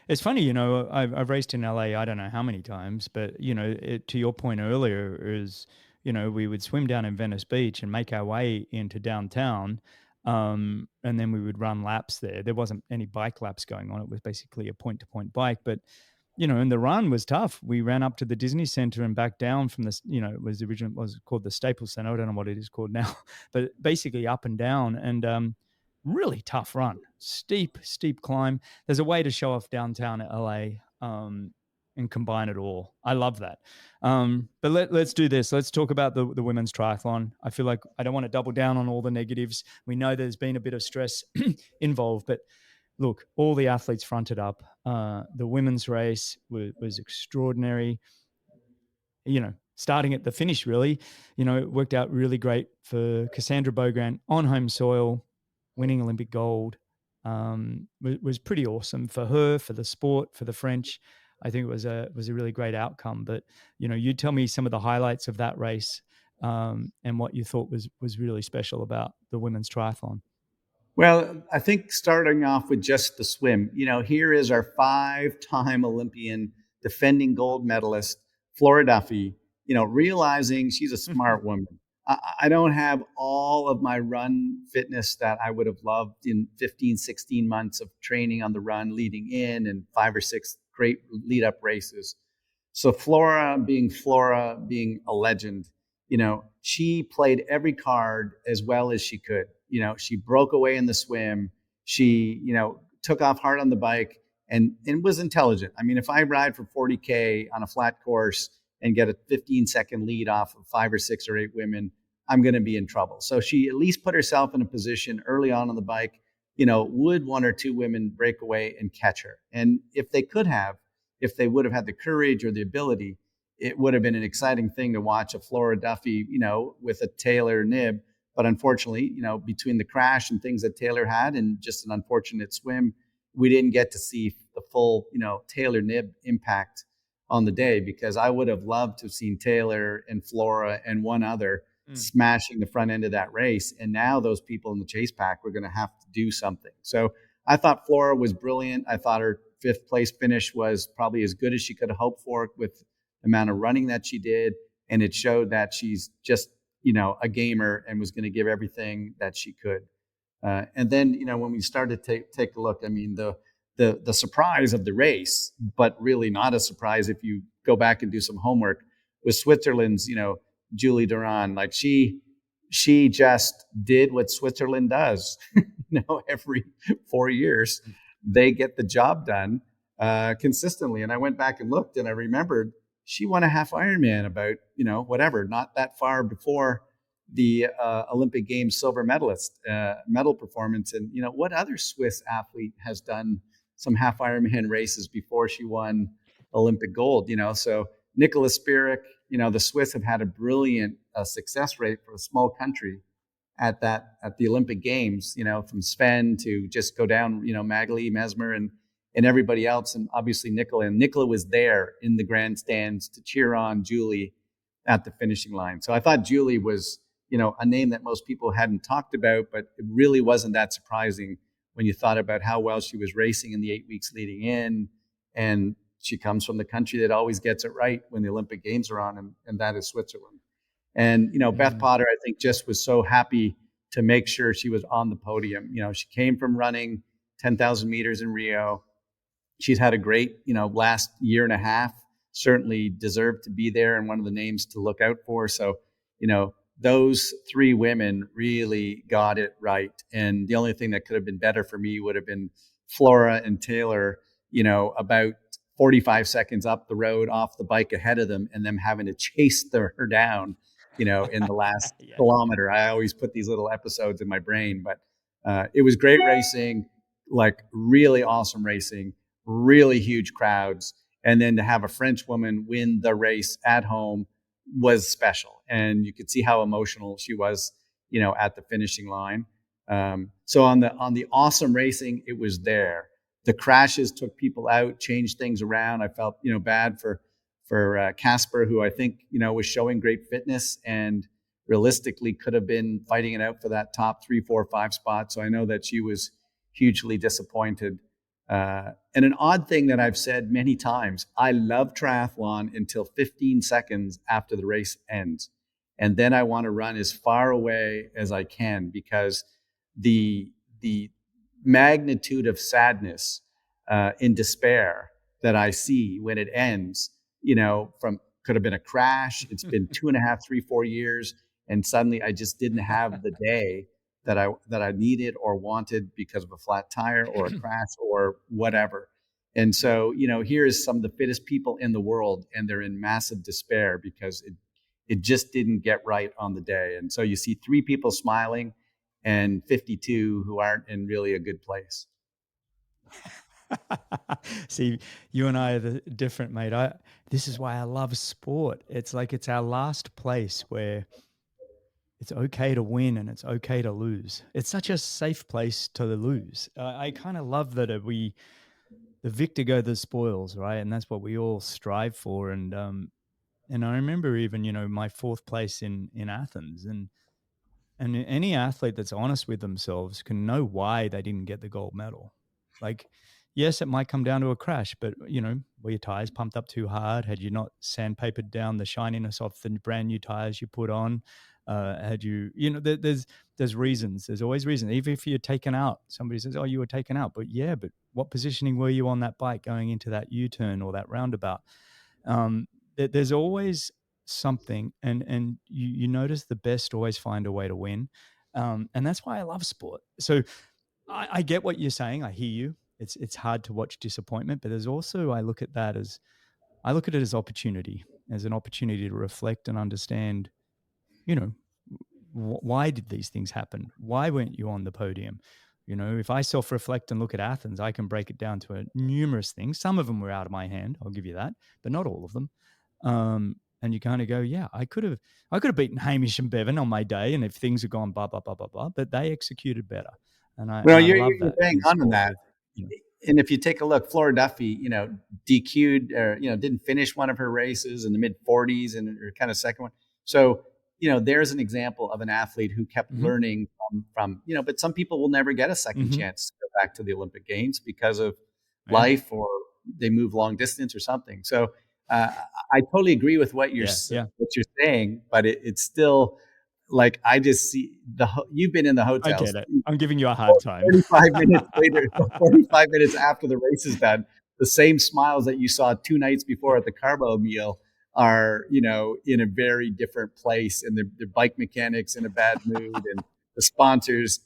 It's funny, I've raced in LA, I don't know how many times, but, to your point earlier is, we would swim down in Venice Beach and make our way into downtown. And then we would run laps there. There wasn't any bike laps going on. It was basically a point-to-point bike. But, and the run was tough. We ran up to the Disney Center and back down from the, it was called the Staples Center. I don't know what it is called now, but basically up and down. And, really tough run, steep climb. There's a way to show off downtown LA and combine it all. I love that. But let's do this. Let's talk about the women's triathlon. I feel like I don't want to double down on all the negatives. We know there's been a bit of stress involved, but look, all the athletes fronted up. The women's race was extraordinary. Starting at the finish, really, it worked out really great for Cassandra Bogrant on home soil, winning Olympic gold. Was pretty awesome for her, for the sport, for the French. I think it was a really great outcome. But you tell me some of the highlights of that race and what you thought was really special about the women's triathlon. Well, I think starting off with just the swim, here is our 5-time Olympian defending gold medalist, Flora Duffy, realizing she's a smart woman. I don't have all of my run fitness that I would have loved in 15, 16 months of training on the run leading in and 5 or 6 great lead up races. So Flora being a legend, she played every card as well as she could. She broke away in the swim. She, took off hard on the bike and was intelligent. I mean, if I ride for 40K on a flat course and get a 15-second lead off of 5 or 6 or 8 women, I'm going to be in trouble. So she at least put herself in a position early on the bike, would 1 or 2 women break away and catch her? And if they would have had the courage or the ability, it would have been an exciting thing to watch a Flora Duffy, with a Taylor nib. But unfortunately, between the crash and things that Taylor had and just an unfortunate swim, we didn't get to see the full, Taylor nib impact on the day, because I would have loved to have seen Taylor and Flora and 1 other smashing the front end of that race. And now those people in the chase pack were going to have to do something. So I thought Flora was brilliant. I thought her 5th place finish was probably as good as she could have hoped for with the amount of running that she did. And it showed that she's just, a gamer and was going to give everything that she could. And then, when we started to take a look, I mean, the surprise of the race, but really not a surprise if you go back and do some homework, was Switzerland's, Julie Duran. Like she just did what Switzerland does, every 4 years, they get the job done consistently. And I went back and looked and I remembered she won a half Ironman about, not that far before the Olympic Games silver medal performance. And, what other Swiss athlete has done some half Ironman races before she won Olympic gold, So Nicholas Spirik, the Swiss have had a brilliant success rate for a small country at the Olympic Games, from Sven to just go down, Magali, Mesmer, and everybody else. And obviously Nicola. And Nicola was there in the grandstands to cheer on Julie at the finishing line. So I thought Julie was, a name that most people hadn't talked about, but it really wasn't that surprising when you thought about how well she was racing in the 8 weeks leading in. And she comes from the country that always gets it right when the Olympic Games are on, and that is Switzerland. And, Beth Potter, I think, just was so happy to make sure she was on the podium. She came from running 10,000 meters in Rio. She's had a great, last year and a half, certainly deserved to be there and one of the names to look out for. So, those three women really got it right. And the only thing that could have been better for me would have been Flora and Taylor, about 45 seconds up the road off the bike ahead of them, and them having to chase her down, in the last kilometer. I always put these little episodes in my brain, but it was great racing, like really awesome racing, really huge crowds. And then to have a French woman win the race at home was special. And you could see how emotional she was, at the finishing line. So on the awesome racing, it was there. The crashes took people out, changed things around. I felt, bad for Casper, who I think, was showing great fitness and realistically could have been fighting it out for that top 3, 4, 5 spot. So I know that she was hugely disappointed. And an odd thing that I've said many times, I love triathlon until 15 seconds after the race ends. And then I want to run as far away as I can, because the magnitude of sadness in despair that I see when it ends, could have been a crash. It's been 2.5, 3, 4 years. And suddenly I just didn't have the day that I needed or wanted because of a flat tire or a crash or whatever. And so, here is some of the fittest people in the world, and they're in massive despair because it just didn't get right on the day. And so you see 3 people smiling and 52 who aren't in really a good place. See, you and I are different, mate. This is why I love sport. It's like it's our last place where it's okay to win and it's okay to lose. It's such a safe place to lose. I kind of love that the victor go the spoils, right? And that's what we all strive for. And I remember even, my 4th place in Athens, and any athlete that's honest with themselves can know why they didn't get the gold medal. Like, yes, it might come down to a crash, but were your tires pumped up too hard? Had you not sandpapered down the shininess of the brand new tires you put on? Had you, there's reasons. There's always reasons. Even if you're taken out, somebody says, "Oh, you were taken out," but what positioning were you on that bike going into that U-turn or that roundabout? There's always something, and you notice the best always find a way to win, and that's why I love sport. So I get what you're saying. I hear you. It's hard to watch disappointment, but there's also, I look at it as opportunity, as an opportunity to reflect and understand, why did these things happen? Why weren't you on the podium? If I self-reflect and look at Athens, I can break it down to numerous things. Some of them were out of my hand, I'll give you that, but not all of them. And you kind of go, yeah, I could have beaten Hamish and Bevan on my day, and if things had gone blah blah blah blah blah, but they executed better, and I love You're that. bang on that. And if you take a look, Flora Duffy, DQ'd or didn't finish one of her races in the mid 40s and or kind of second one. So there's an example of an athlete who kept learning from but some people will never get a second chance to go back to the Olympic Games because of life, or they move long distance or something. So I totally agree with what you're saying, but it's still like, I just see you've been in the hotels. I get it. I'm giving you a hard time. 45 minutes later, 45 minutes after the race is done, the same smiles that you saw 2 nights before at the carbo meal are, in a very different place, and the bike mechanics in a bad mood, and the sponsors,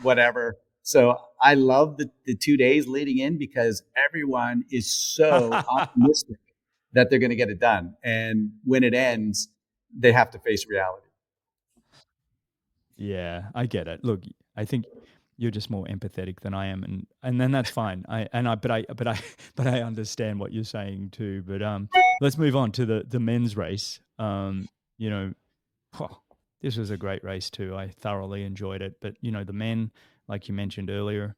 whatever. So I love the 2 days leading in, because everyone is so optimistic that they're going to get it done. And when it ends, they have to face reality. Yeah, I get it. Look, I think You're just more empathetic than I am, and then that's fine. But I understand what you're saying too. But let's move on to the men's race. You know, oh, this was a great race too. I thoroughly enjoyed it. But the men, like you mentioned earlier,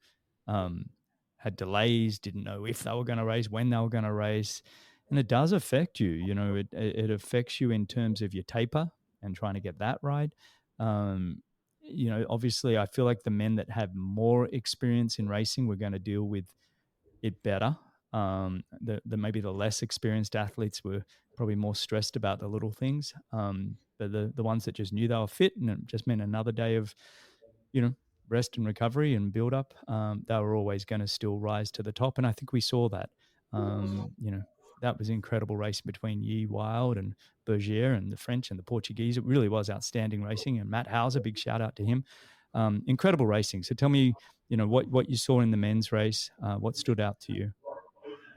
um, had delays, didn't know if they were going to race, when they were going to race, and it does affect you. It affects you in terms of your taper and trying to get that right. Um, obviously, I feel like the men that have more experience in racing were going to deal with it better. The maybe the less experienced athletes were probably more stressed about the little things. But the ones that just knew they were fit and it just meant another day of, rest and recovery and build up, they were always going to still rise to the top. And I think we saw that. That was an incredible race between Yi Wild and Bergier and the French and the Portuguese. It really was outstanding racing. And Matt Hauser, big shout out to him. Incredible racing. So tell me, what you saw in the men's race, what stood out to you?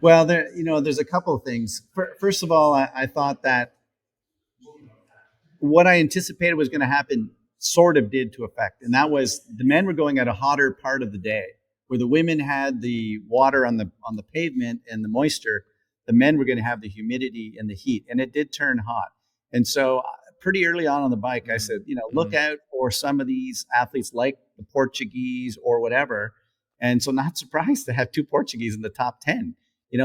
Well, there's a couple of things. First of all, I thought that what I anticipated was going to happen sort of did to effect. And that was the men were going at a hotter part of the day where the women had the water on the pavement and the moisture. The men were going to have the humidity and the heat, and it did turn hot. And so pretty early on the bike, I said, look out for some of these athletes like the Portuguese or whatever. And so not surprised to have two Portuguese in the top 10.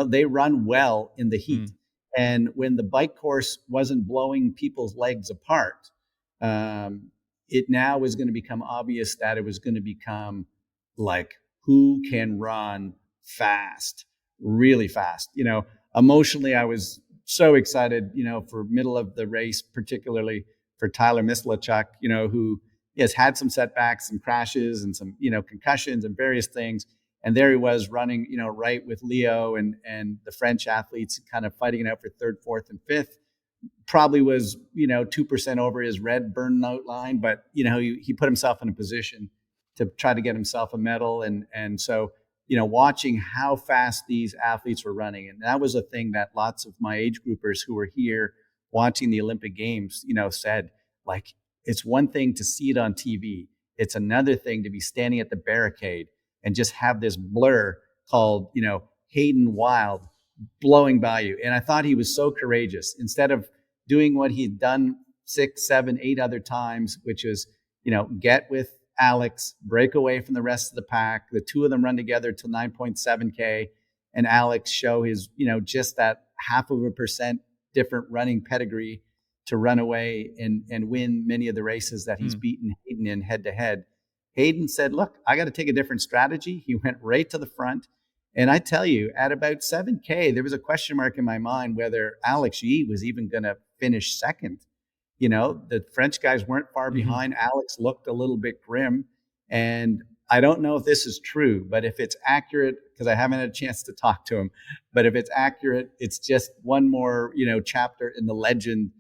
They run well in the heat. And when the bike course wasn't blowing people's legs apart, it now was going to become obvious that it was going to become like who can run fast, really fast. Emotionally, I was so excited, for middle of the race, particularly for Tyler Mislachuk, who has had some setbacks, some crashes and some, concussions and various things. And there he was running, right with Leo and the French athletes kind of fighting it out for third, fourth, and fifth. Probably was, 2% over his red burnout line, but, he put himself in a position to try to get himself a medal. And so, watching how fast these athletes were running. And that was a thing that lots of my age groupers who were here watching the Olympic Games, said, like, it's one thing to see it on TV. It's another thing to be standing at the barricade and just have this blur called, Hayden Wild blowing by you. And I thought he was so courageous. Instead of doing what he'd done 6, 7, 8 other times, which is, get with Alex, break away from the rest of the pack. The two of them run together till 9.7K, and Alex show his, just that 0.5% different running pedigree to run away and win many of the races that he's beaten Hayden in head to head. Hayden said, look, I got to take a different strategy. He went right to the front. And I tell you, at about 7K, there was a question mark in my mind whether Alex Yi was even going to finish second. The French guys weren't far behind. Alex looked a little bit grim. And I don't know if this is true, but if it's accurate, because I haven't had a chance to talk to him, but if it's accurate, it's just one more, chapter in the legend,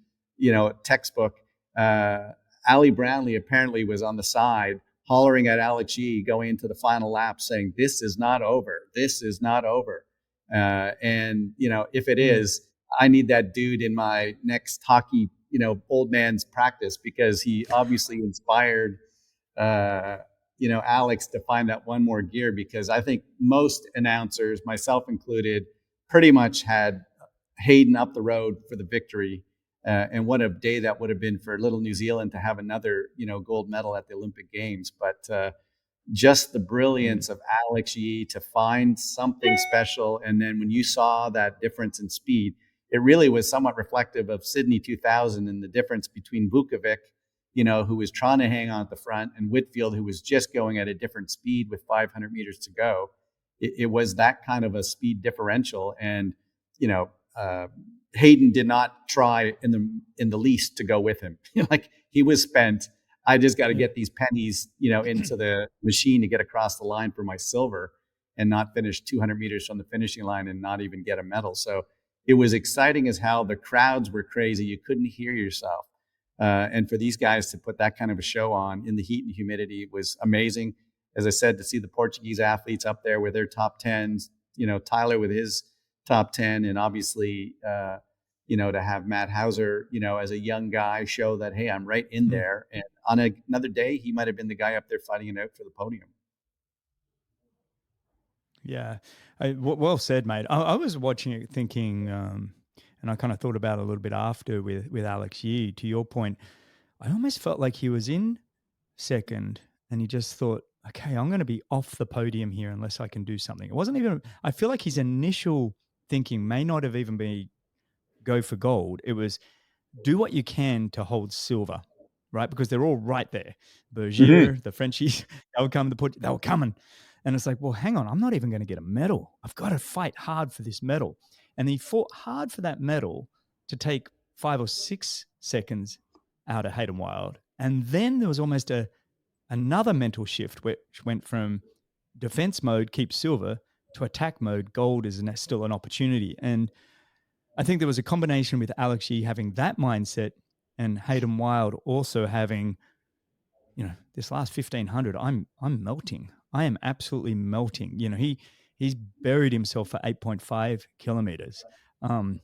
textbook. Ali Brownlee apparently was on the side hollering at Alex Yi going into the final lap saying, this is not over. This is not over. And, if it is, I need that dude in my next hockey, old man's practice, because he obviously inspired, Alex to find that one more gear, because I think most announcers, myself included, pretty much had Hayden up the road for the victory. And what a day that would have been for little New Zealand to have another, gold medal at the Olympic Games. But just the brilliance of Alex Yi to find something special. And then when you saw that difference in speed, it really was somewhat reflective of Sydney 2000 and the difference between Vukovic, who was trying to hang on at the front, and Whitfield, who was just going at a different speed with 500 meters to go. It was that kind of a speed differential. And, Hayden did not try in the least to go with him. Like, he was spent. I just got to get these pennies, into the machine to get across the line for my silver, and not finish 200 meters from the finishing line and not even get a medal. So it was exciting as hell. The crowds were crazy. You couldn't hear yourself. And for these guys to put that kind of a show on in the heat and humidity was amazing. As I said, to see the Portuguese athletes up there with their top 10s, Tyler with his top 10, and obviously, to have Matt Hauser, as a young guy show that, hey, I'm right in there. And on another day, he might have been the guy up there fighting it out for the podium. Yeah. Well said, mate. I was watching it thinking, and I kind of thought about it a little bit after with Alex Yee. To your point, I almost felt like he was in second and he just thought, okay, I'm going to be off the podium here unless I can do something. It wasn't even, I feel like his initial thinking may not have even been go for gold. It was do what you can to hold silver, right? Because they're all right there. Bergier, the Frenchies, they were coming. And it's like, well, hang on, I'm not even going to get a medal. I've got to fight hard for this medal. And he fought hard for that medal to take 5 or 6 seconds out of Hayden Wild. And then there was almost another mental shift, which went from defense mode, keep silver, to attack mode, gold is still an opportunity. And I think there was a combination with Alex Yee having that mindset and Hayden Wild also having, this last 1500, I'm melting. I am absolutely melting. He's buried himself for 8.5 kilometers. And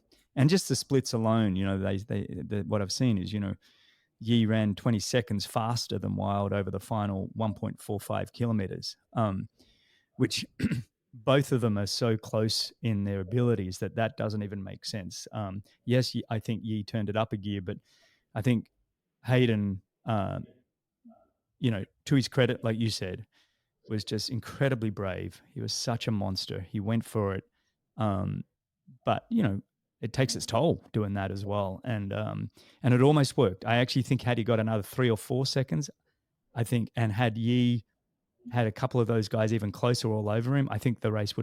just the splits alone, what I've seen is, Yee ran 20 seconds faster than Wild over the final 1.45 kilometers, which both of them are so close in their abilities that doesn't even make sense. Yes, I think Yee turned it up a gear, but I think Hayden, to his credit, like you said, was just incredibly brave. He was such a monster. He went for it. But, it takes its toll doing that as well. And it almost worked. I actually think had he got another 3 or 4 seconds, I think, and had Yee had a couple of those guys even closer all over him, I think the race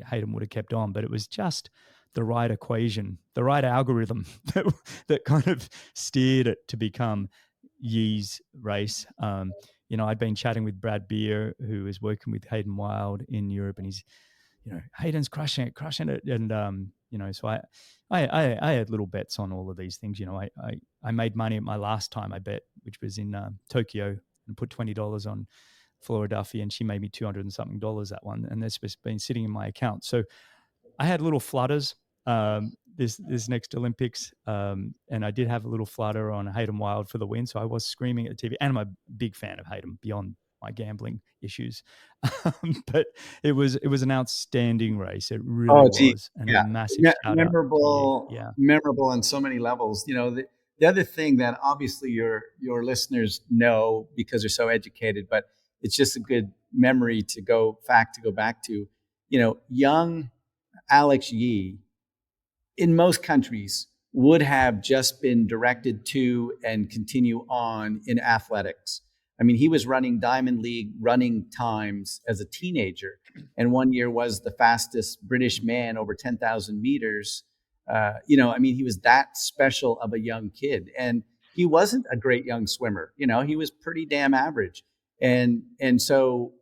Hayden would have kept on. But it was just the right equation, the right algorithm that kind of steered it to become Yee's race. I'd been chatting with Brad Beer, who is working with Hayden Wild in Europe, and he's, Hayden's crushing it. And, so I had little bets on all of these things. I made money at my last time I bet, which was in Tokyo, and put $20 on Flora Duffy, and she made me $200 and something that one. And that's just been sitting in my account. So I had little flutters this next Olympics, and I did have a little flutter on Hayden Wild for the win. So I was screaming at the TV, and I'm a big fan of Hayden beyond my gambling issues. But it was an outstanding race. It really was, and a massive shout memorable, out to you. Yeah, memorable on so many levels. The other thing that obviously your listeners know because they're so educated, but it's just a good memory to go back to. Young Alex Yee in most countries would have just been directed to and continue on in athletics. I mean, he was running Diamond League running times as a teenager, and one year was the fastest British man over 10,000 meters. He was that special of a young kid, and he wasn't a great young swimmer. He was pretty damn average, and so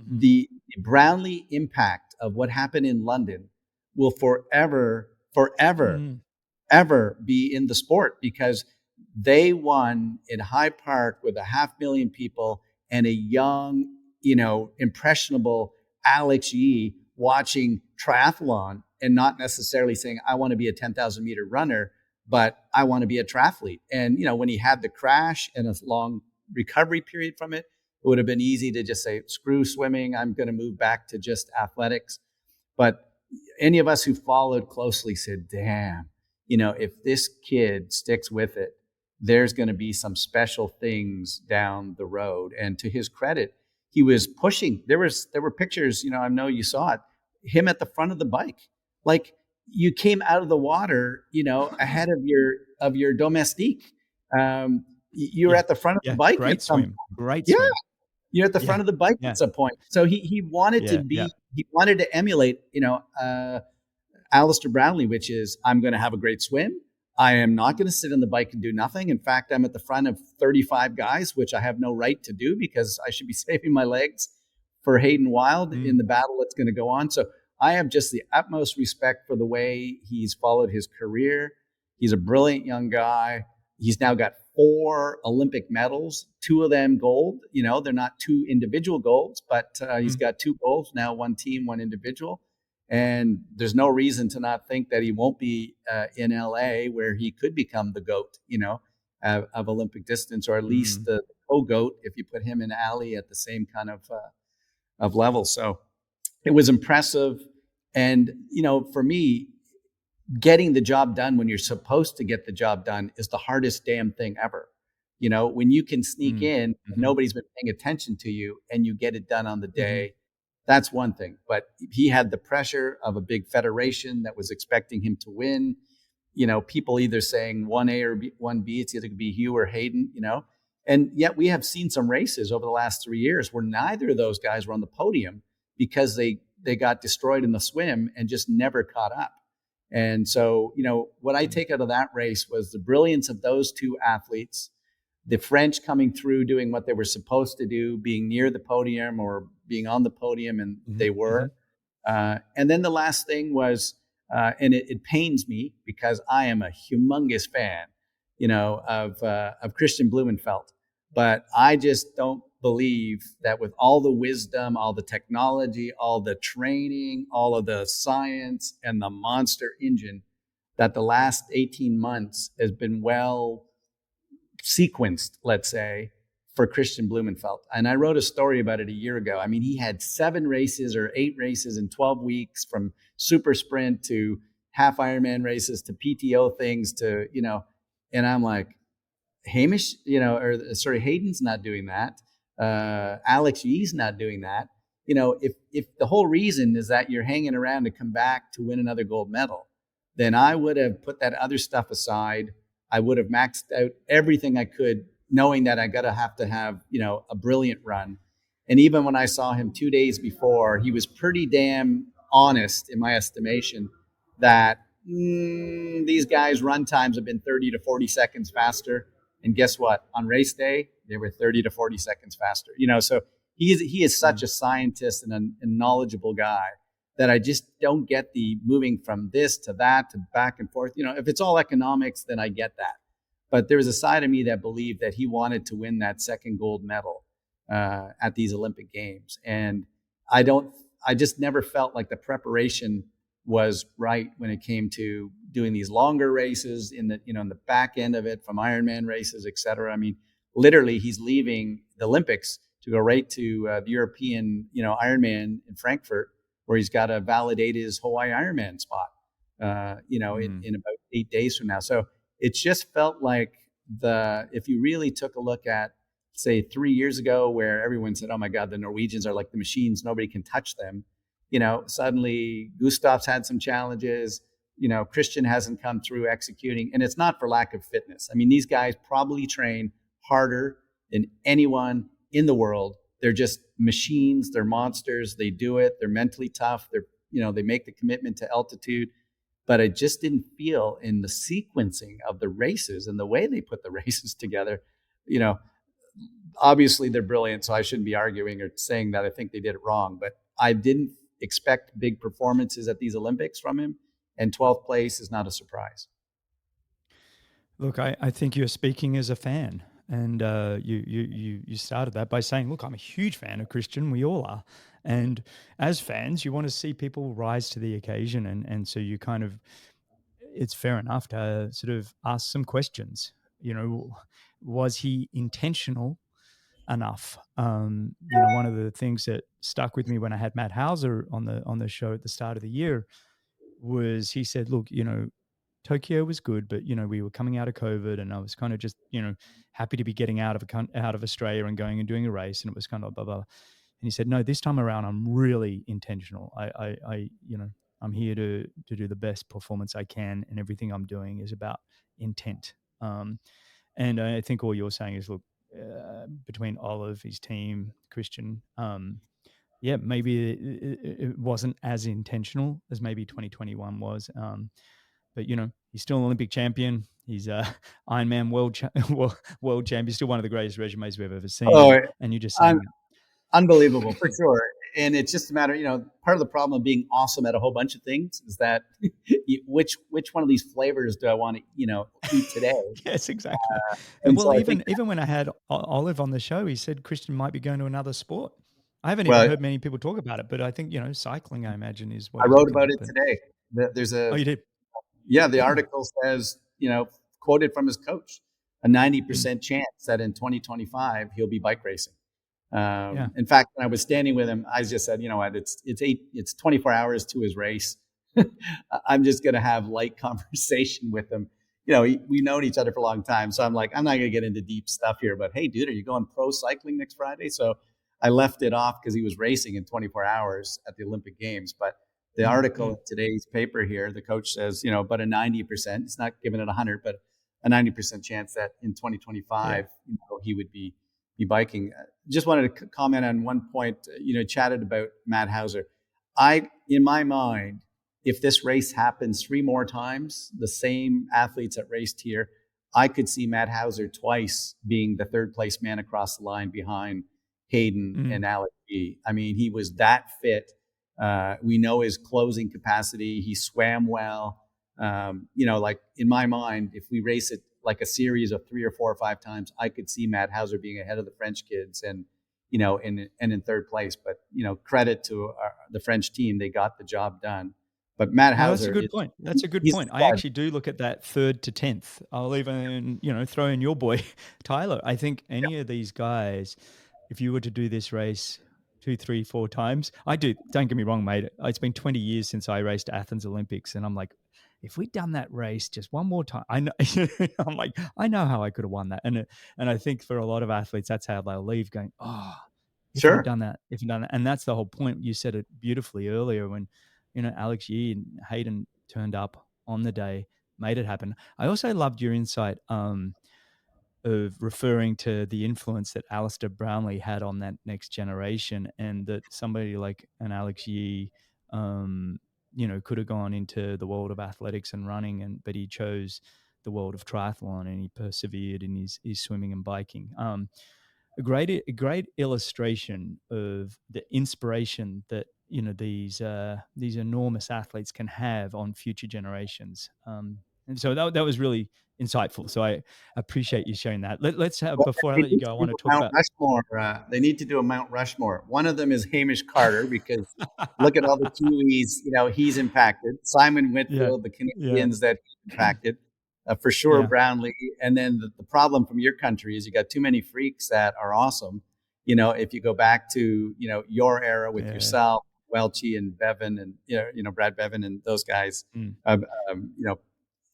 the Brownlee impact of what happened in London will forever ever be in the sport, because they won in Hyde Park with 500,000 people and a young, impressionable Alex Yee watching triathlon and not necessarily saying, I want to be a 10,000 meter runner, but I want to be a triathlete. And, when he had the crash and a long recovery period from it, it would have been easy to just say, screw swimming, I'm going to move back to just athletics. But any of us who followed closely said, damn, if this kid sticks with it, there's going to be some special things down the road. And to his credit, he was pushing. There were pictures, I know you saw it, him at the front of the bike. Like, you came out of the water, ahead of your domestique. You were at the front of the bike. Great swim. You're at the front of the bike at some point. So he wanted to be, he wanted to emulate, Alistair Brownlee, which is, I'm going to have a great swim. I am not going to sit on the bike and do nothing. In fact, I'm at the front of 35 guys, which I have no right to do because I should be saving my legs for Hayden Wild in the battle that's going to go on. So I have just the utmost respect for the way he's followed his career. He's a brilliant young guy. He's now got 4 Olympic medals, 2 of them gold. They're not 2 individual golds, but he's got 2 golds now, 1 team, 1 individual. And there's no reason to not think that he won't be in LA, where he could become the GOAT, of Olympic distance, or at least the co-GOAT if you put him and Ali at the same kind of level. So it was impressive. And, for me, getting the job done when you're supposed to get the job done is the hardest damn thing ever. When you can sneak in, Mm-hmm. nobody's been paying attention to you, and you get it done on the Mm-hmm. day. That's one thing. But he had the pressure of a big federation that was expecting him to win. People either saying 1A or 1B, it's either going to be Hugh or Hayden, And yet we have seen some races over the last 3 years where neither of those guys were on the podium because they got destroyed in the swim and just never caught up. And so, what I take out of that race was the brilliance of those two athletes, the French coming through, doing what they were supposed to do, being near the podium or being on the podium, and they were. And then the last thing was, and it pains me because I am a humongous fan, of Christian Blumenfeld, but I just don't believe that with all the wisdom, all the technology, all the training, all of the science and the monster engine, that the last 18 months has been well sequenced, let's say, for Christian Blumenfeld. And I wrote a story about it a year ago. I mean, he had 7 races or 8 races in 12 weeks, from super sprint to half Ironman races to PTO things to, and I'm like, Hamish, Hayden's not doing that. Alex Yee's not doing that. If the whole reason is that you're hanging around to come back to win another gold medal, then I would have put that other stuff aside. I would have maxed out everything I could, knowing that I have to have, a brilliant run. And even when I saw him 2 days before, he was pretty damn honest, in my estimation, that these guys' run times have been 30 to 40 seconds faster. And guess what? On race day, they were 30 to 40 seconds faster. So he is such a scientist and a knowledgeable guy that I just don't get the moving from this to that to back and forth. If it's all economics, then I get that. But there was a side of me that believed that he wanted to win that second gold medal at these Olympic Games. And I just never felt like the preparation was right when it came to doing these longer races in the back end of it, from Ironman races, et cetera. I mean, literally he's leaving the Olympics to go right to the European, Ironman in Frankfurt, where he's got to validate his Hawaii Ironman spot, in about 8 days from now. So it just felt like if you really took a look at, say, 3 years ago, where everyone said, oh my God, the Norwegians are like the machines, nobody can touch them. Suddenly Gustav's had some challenges, Christian hasn't come through executing, and it's not for lack of fitness. I mean, these guys probably train harder than anyone in the world. They're just machines. They're monsters. They do it. They're mentally tough. They make the commitment to altitude. But I just didn't feel in the sequencing of the races and the way they put the races together, obviously they're brilliant, so I shouldn't be arguing or saying that I think they did it wrong, but I didn't expect big performances at these Olympics from him, and 12th place is not a surprise. Look, I think you're speaking as a fan, and you started that by saying, look, I'm a huge fan of Christian. We all are. And as fans, you want to see people rise to the occasion. And so you kind of, it's fair enough to sort of ask some questions. Was he intentional enough? One of the things that stuck with me when I had Matt Hauser on the show at the start of the year was he said, look, Tokyo was good, but we were coming out of COVID, and I was kind of just happy to be getting out of Australia and going and doing a race, and it was kind of blah blah. And he said, no, this time around I'm really intentional. I'm here to do the best performance I can, and everything I'm doing is about intent. And I think all you're saying is, look, between Olive, his team, Christian, maybe it wasn't as intentional as maybe 2021 was. But he's still an Olympic champion. He's Ironman world champion. Still one of the greatest resumes we've ever seen. Oh, and you're just saying, unbelievable for sure. And it's just a matter, part of the problem of being awesome at a whole bunch of things is that which one of these flavors do I want to, eat today? Yes, exactly. And well, so even when I had Olive on the show, he said Christian might be going to another sport. I haven't even heard many people talk about it, but I think, cycling, I imagine, is what I wrote about it today. There's Oh, you did? Yeah, the article says, quoted from his coach, a 90% chance that in 2025 he'll be bike racing. In fact, when I was standing with him, I just said, you know what, it's 24 hours to his race. I'm just going to have light conversation with him. You know, we've known each other for a long time. So I'm like, I'm not going to get into deep stuff here, but hey, dude, are you going pro cycling next Friday? So I left it off because he was racing in 24 hours at the Olympic Games. But the article in today's paper here, the coach says, you know, but a 90%, it's not giving it 100, but a 90% chance that in 2025, you know, he would be biking. Just wanted to comment on one point, you know, chatted about Matt Hauser. In my mind, if this race happens 3 more times, the same athletes that raced here, I could see Matt Hauser twice being the 3rd place man across the line behind Hayden and Alex G. I mean, he was that fit. We know his closing capacity. He swam well. You know, like in my mind, if we race it like a series of 3 or 4 or 5 times, I could see Matt Hauser being ahead of the French kids and, you know, in 3rd place. But, you know, credit to the French team. They got the job done. But Matt Hauser. That's a good point. That's a good point. I actually do look at that 3rd to 10th. I'll even, you know, throw in your boy, Tyler. I think any of these guys, if you were to do this race 2, 3, 4 times, don't get me wrong, mate. It's been 20 years since I raced Athens Olympics. And I'm like, if we'd done that race just one more time, I know, I'm like, I know how I could have won that. And I think for a lot of athletes, that's how they'll leave going, if you'd done that. And that's the whole point. You said it beautifully earlier when, you know, Alex Yee and Hayden turned up on the day, made it happen. I also loved your insight of referring to the influence that Alistair Brownlee had on that next generation, and that somebody like an Alex Yee, you know, could have gone into the world of athletics and running, but he chose the world of triathlon and he persevered in his swimming and biking. A great illustration of the inspiration that, you know, these enormous athletes can have on future generations. And so that was really insightful. So I appreciate you sharing that. Let's have, before I let you go, I want to talk about Rushmore. They need to do a Mount Rushmore. One of them is Hamish Carter, because look at all the Kiwis, you know, he's impacted. Simon Whitfield, the Canadians that he impacted. For sure, Brownlee. And then the problem from your country is you got too many freaks that are awesome. You know, if you go back to, you know, your era with yourself, Welchie and Bevan and, you know, Brad Bevan and those guys, you know,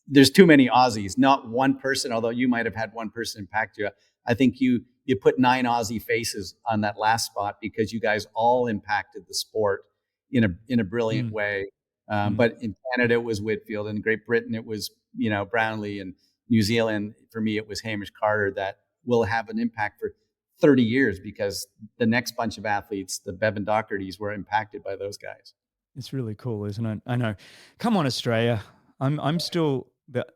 there's too many Aussies, not one person, although you might have had one person impact you. I think you put 9 Aussie faces on that last spot because you guys all impacted the sport in a brilliant way. But in Canada, it was Whitfield. In Great Britain, it was, you know, Brownlee. And New Zealand, for me, it was Hamish Carter that will have an impact for 30 years because the next bunch of athletes, the Bevan Dochertys, were impacted by those guys. It's really cool, isn't it? I know. Come on, Australia. I'm still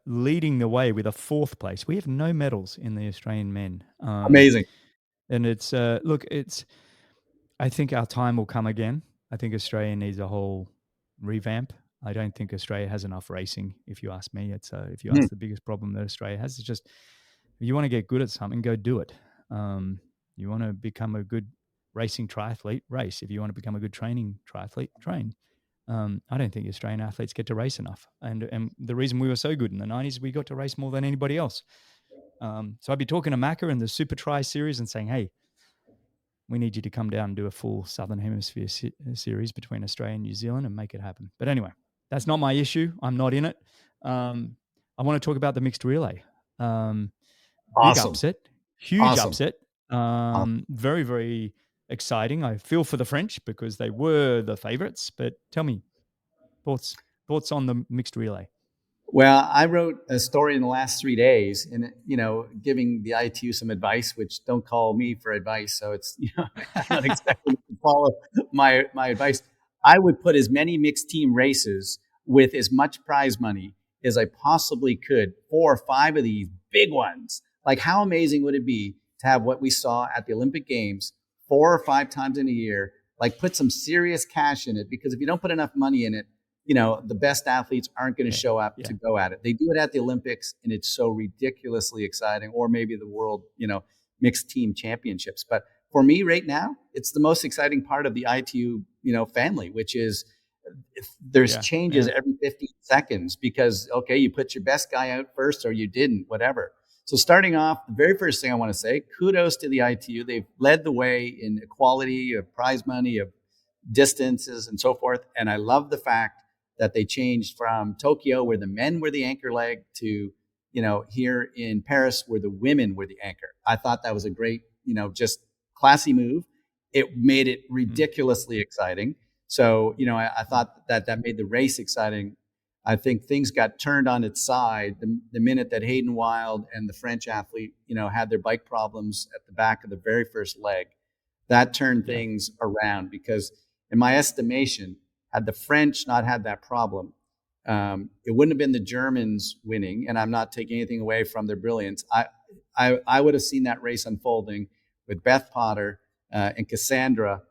leading the way with a 4th place. We have no medals in the Australian men. Amazing. And it's I think our time will come again. I think Australia needs a whole revamp. I don't think Australia has enough racing. If you ask me, it's if you ask the biggest problem that Australia has, it's just, if you want to get good at something, go do it. You want to become a good racing triathlete, race. If you want to become a good training triathlete, train. I don't think Australian athletes get to race enough. And the reason we were so good in the 90s, we got to race more than anybody else. So I'd be talking to Macca in the Super Tri series and saying, hey, we need you to come down and do a full Southern Hemisphere series between Australia and New Zealand and make it happen. But anyway, that's not my issue. I'm not in it. I want to talk about the mixed relay. Awesome. Big upset, huge upset. Very, very exciting. I feel for the French because they were the favorites. But tell me, thoughts on the mixed relay. Well, I wrote a story in the last 3 days and, you know, giving the ITU some advice, which don't call me for advice. So it's, you know, I'm not expecting to follow my advice. I would put as many mixed team races with as much prize money as I possibly could, 4 or 5 of these big ones. Like, how amazing would it be to have what we saw at the Olympic Games 4 or 5 times in a year, like put some serious cash in it? Because if you don't put enough money in it, you know, the best athletes aren't going to show up to go at it. They do it at the Olympics and it's so ridiculously exciting, or maybe the world, you know, mixed team championships. But for me right now, it's the most exciting part of the ITU, you know, family, which is there's changes every 15 seconds because, okay, you put your best guy out first or you didn't, whatever. So starting off, the very first thing I want to say, kudos to the ITU. They've led the way in equality of prize money, of distances and so forth. And I love the fact that they changed from Tokyo, where the men were the anchor leg, to, here in Paris, where the women were the anchor. I thought that was a great, just classy move. It made it ridiculously exciting. So, I thought that made the race exciting. I think things got turned on its side the minute that Hayden Wild and the French athlete, had their bike problems at the back of the very first leg. That turned things around, because in my estimation, had the French not had that problem, it wouldn't have been the Germans winning. And I'm not taking anything away from their brilliance. I would have seen that race unfolding with Beth Potter and Cassandra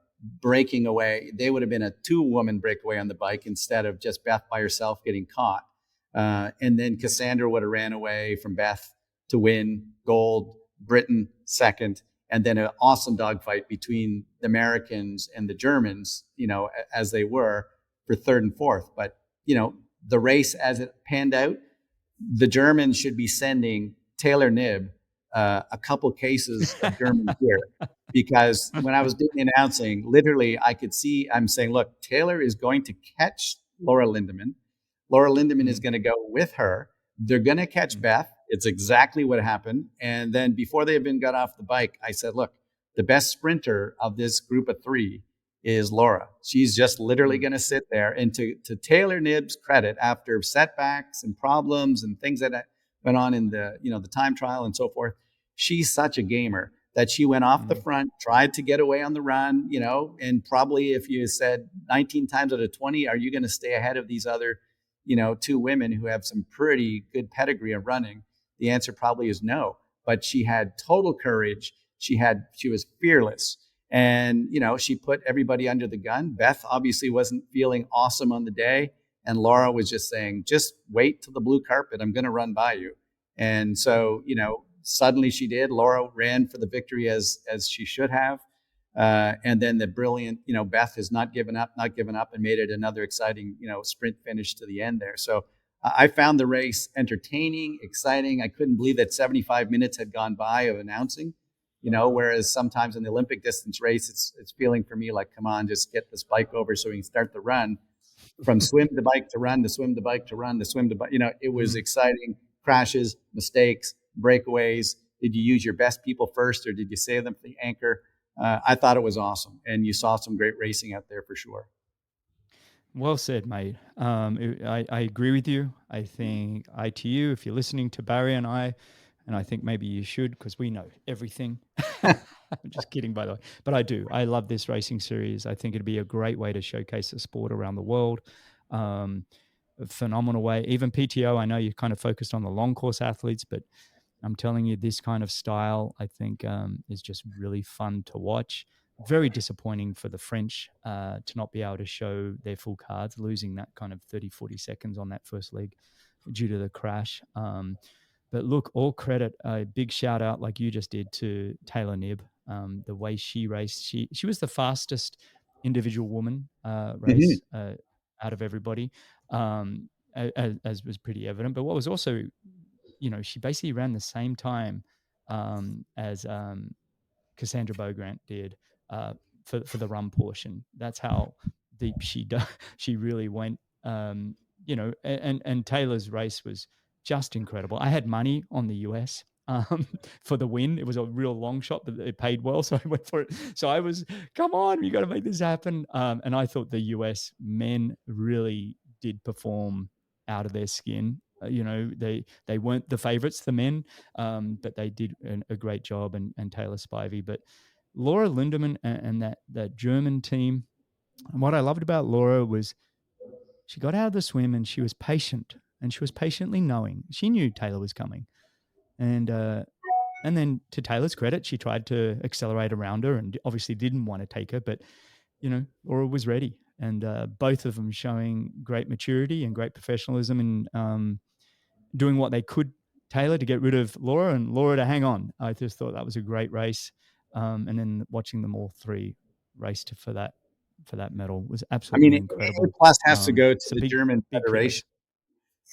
breaking away. They would have been a 2-woman breakaway on the bike instead of just Beth by herself getting caught. And then Cassandra would have ran away from Beth to win gold, Britain second, and then an awesome dogfight between the Americans and the Germans, as they were, for third and fourth. But, the race as it panned out, the Germans should be sending Taylor Knibb a couple cases of German beer, because when I was doing the announcing, literally I could see, I'm saying, look, Taylor is going to catch Laura Lindemann. Laura Lindemann is going to go with her. They're going to catch Beth. It's exactly what happened. And then before they even got off the bike, I said, look, the best sprinter of this group of 3 is Laura. She's just literally going to sit there. And to Taylor Knibb's credit, after setbacks and problems and things that went on in the, the time trial and so forth, she's such a gamer that she went off the front, tried to get away on the run, and probably if you said 19 times out of 20, are you going to stay ahead of these other, 2 women who have some pretty good pedigree of running? The answer probably is no. But she had total courage. She was fearless. And, she put everybody under the gun. Beth obviously wasn't feeling awesome on the day. And Laura was just saying, just wait till the blue carpet. I'm going to run by you. And so, suddenly she did. Laura ran for the victory as she should have. And then the brilliant, Beth has not given up, and made it another exciting, sprint finish to the end there. So I found the race entertaining, exciting. I couldn't believe that 75 minutes had gone by of announcing, whereas sometimes in the Olympic distance race, it's feeling for me like, come on, just get this bike over so we can start the run. From swim to bike to run, to swim to bike to run, to swim to bike. It was exciting. Crashes, mistakes, breakaways. Did you use your best people first, or did you save them for the anchor? I thought it was awesome. And you saw some great racing out there for sure. Well said, mate. I agree with you. I think ITU, if you're listening to Barrie and I think maybe you should, because we know everything. I'm just kidding, by the way. But I do. I love this racing series. I think it'd be a great way to showcase the sport around the world. A phenomenal way. Even PTO, I know you're kind of focused on the long course athletes, but I'm telling you, this kind of style, I think, is just really fun to watch. Very disappointing for the French to not be able to show their full cards, losing that kind of 30, 40 seconds on that first leg due to the crash. But look, all credit, a big shout out, like you just did, to Taylor Knibb. The way she raced, she was the fastest individual woman race out of everybody, as was pretty evident. But what was also, she basically ran the same time as Cassandra Beaugrand did for the run portion. That's how deep she really went. And Taylor's race was just incredible. I had money on the US for the win. It was a real long shot, but it paid well, so I went for it. So I was, come on, you got to make this happen. And I thought the US men really did perform out of their skin. They weren't the favorites, the men, but they did a great job, and Taylor Spivey. But Laura Lindemann and that German team, and what I loved about Laura was she got out of the swim and she was patient, and she was patiently knowing. She knew Taylor was coming. And then to Taylor's credit, she tried to accelerate around her and obviously didn't want to take her, but, Laura was ready. And both of them showing great maturity and great professionalism in doing what they could, Taylor to get rid of Laura and Laura to hang on. I just thought that was a great race. And then watching them all 3 race for that medal was absolutely incredible. A plus has to go to it's a the big German kudos. Federation.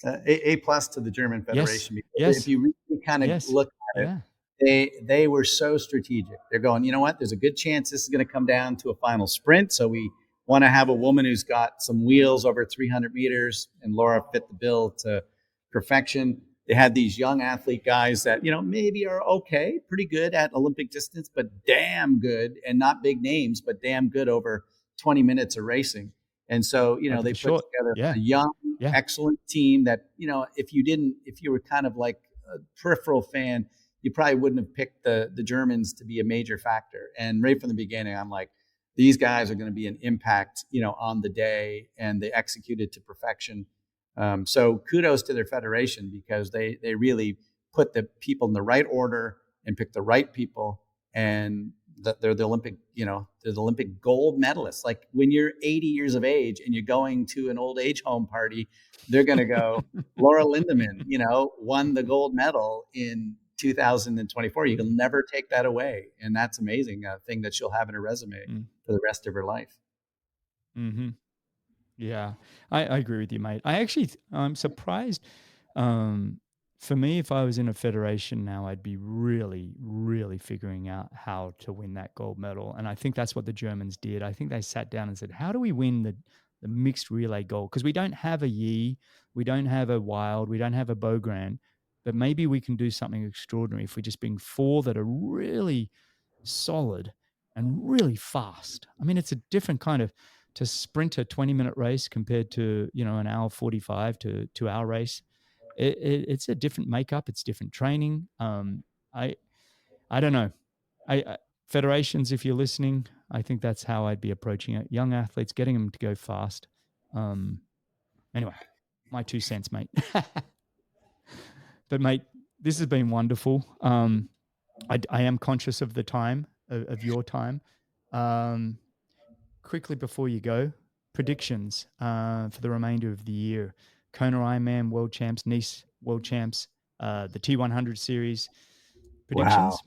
A plus to the German Yes. Federation. Because if Yes. you really kind of Yes. look at it, Yeah. they were so strategic. They're going, you know what? There's a good chance this is going to come down to a final sprint. So we want to have a woman who's got some wheels over 300 meters, and Laura fit the bill to perfection. They had these young athlete guys that, maybe are okay, pretty good at Olympic distance, but damn good, and not big names, but damn good over 20 minutes of racing. And so, Over they the put short. together Yeah. a young, Yeah. excellent team that, if you were kind of like a peripheral fan, you probably wouldn't have picked the Germans to be a major factor. And right from the beginning, I'm like, these guys are going to be an impact, on the day, and they executed to perfection. So kudos to their federation, because they really put the people in the right order and picked the right people, and they're the Olympic, they're the Olympic gold medalists. Like when you're 80 years of age and you're going to an old age home party, they're going to go, Laura Lindemann, won the gold medal in 2024. You can never take that away. And that's amazing. A thing that she'll have in her resume for the rest of her life. Mm-hmm. Yeah, I agree with you, mate. I'm surprised. For me, if I was in a federation now, I'd be really, really figuring out how to win that gold medal. And I think that's what the Germans did. I think they sat down and said, how do we win the mixed relay gold? Because we don't have a Yi, we don't have a Wild, we don't have a Bogran, but maybe we can do something extraordinary if we just bring four that are really solid and really fast. I mean, it's a different kind of to sprint a 20-minute race compared to, an hour 45 to 2-hour race. It's a different makeup. It's different training. I don't know. I federations, if you're listening, I think that's how I'd be approaching it. Young athletes, getting them to go fast. Anyway, my 2 cents, mate. But mate, this has been wonderful. I am conscious of the time of your time. Quickly before you go, predictions for the remainder of the year. Kona Ironman World Champs, Nice World Champs, the T100 Series. Wow. Predictions?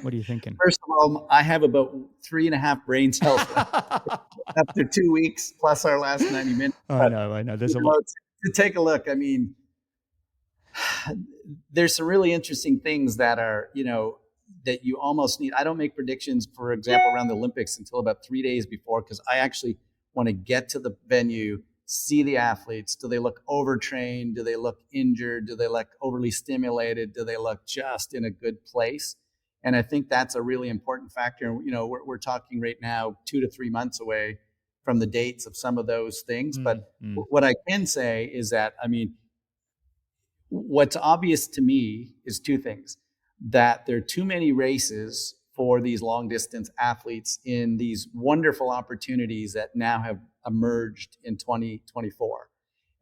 What are you thinking? First of all, I have about 3.5 brain cells left after 2 weeks plus our last 90 minutes. I know. There's a lot. To take a look, I mean, there's some really interesting things that are, that you almost need. I don't make predictions, for example, around the Olympics until about 3 days before, because I actually want to get to the venue, see the athletes. Do they look overtrained? Do they look injured? Do they look overly stimulated? Do they look just in a good place? And I think that's a really important factor. We're talking right now 2 to 3 months away from the dates of some of those things. But what I can say is that, I mean, what's obvious to me is two things: that there are too many races for these long distance athletes in these wonderful opportunities that now have emerged in 2024.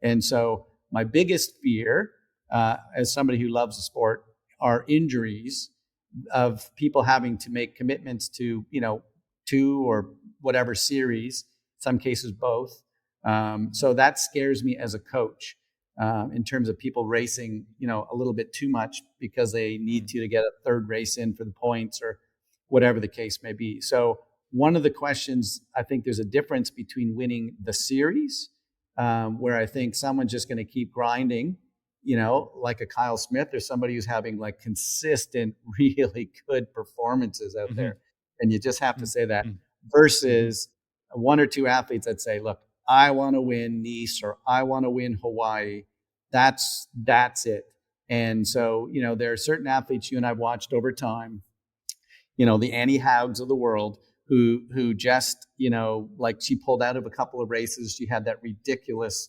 And so my biggest fear, as somebody who loves the sport, are injuries of people having to make commitments to, 2 or whatever series, some cases both. So that scares me as a coach. In terms of people racing, a little bit too much because they need to get a third race in for the points or whatever the case may be. So one of the questions, I think there's a difference between winning the series, where I think someone's just going to keep grinding, like a Kyle Smith or somebody who's having like consistent, really good performances out there. And you just have to say that, versus 1 or 2 athletes that say, look, I want to win Nice or I want to win Hawaii. That's it. And so, there are certain athletes you and I've watched over time, the Annie Haugs of the world, who just, like she pulled out of a couple of races. She had that ridiculous,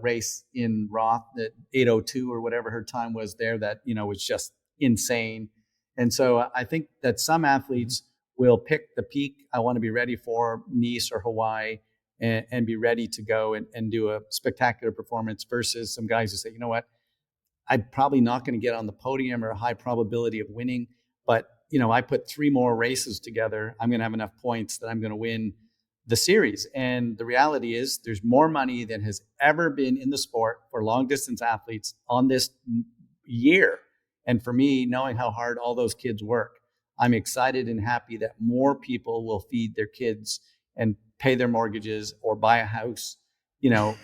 race in Roth, that 8:02 or whatever her time was there, that, was just insane. And so I think that some athletes will pick the peak. I want to be ready for Nice or Hawaii, and be ready to go and do a spectacular performance, versus some guys who say, you know what, I'm probably not going to get on the podium or a high probability of winning, but I put 3 more races together, I'm going to have enough points that I'm going to win the series. And the reality is there's more money than has ever been in the sport for long distance athletes on this year. And for me, knowing how hard all those kids work, I'm excited and happy that more people will feed their kids and pay their mortgages or buy a house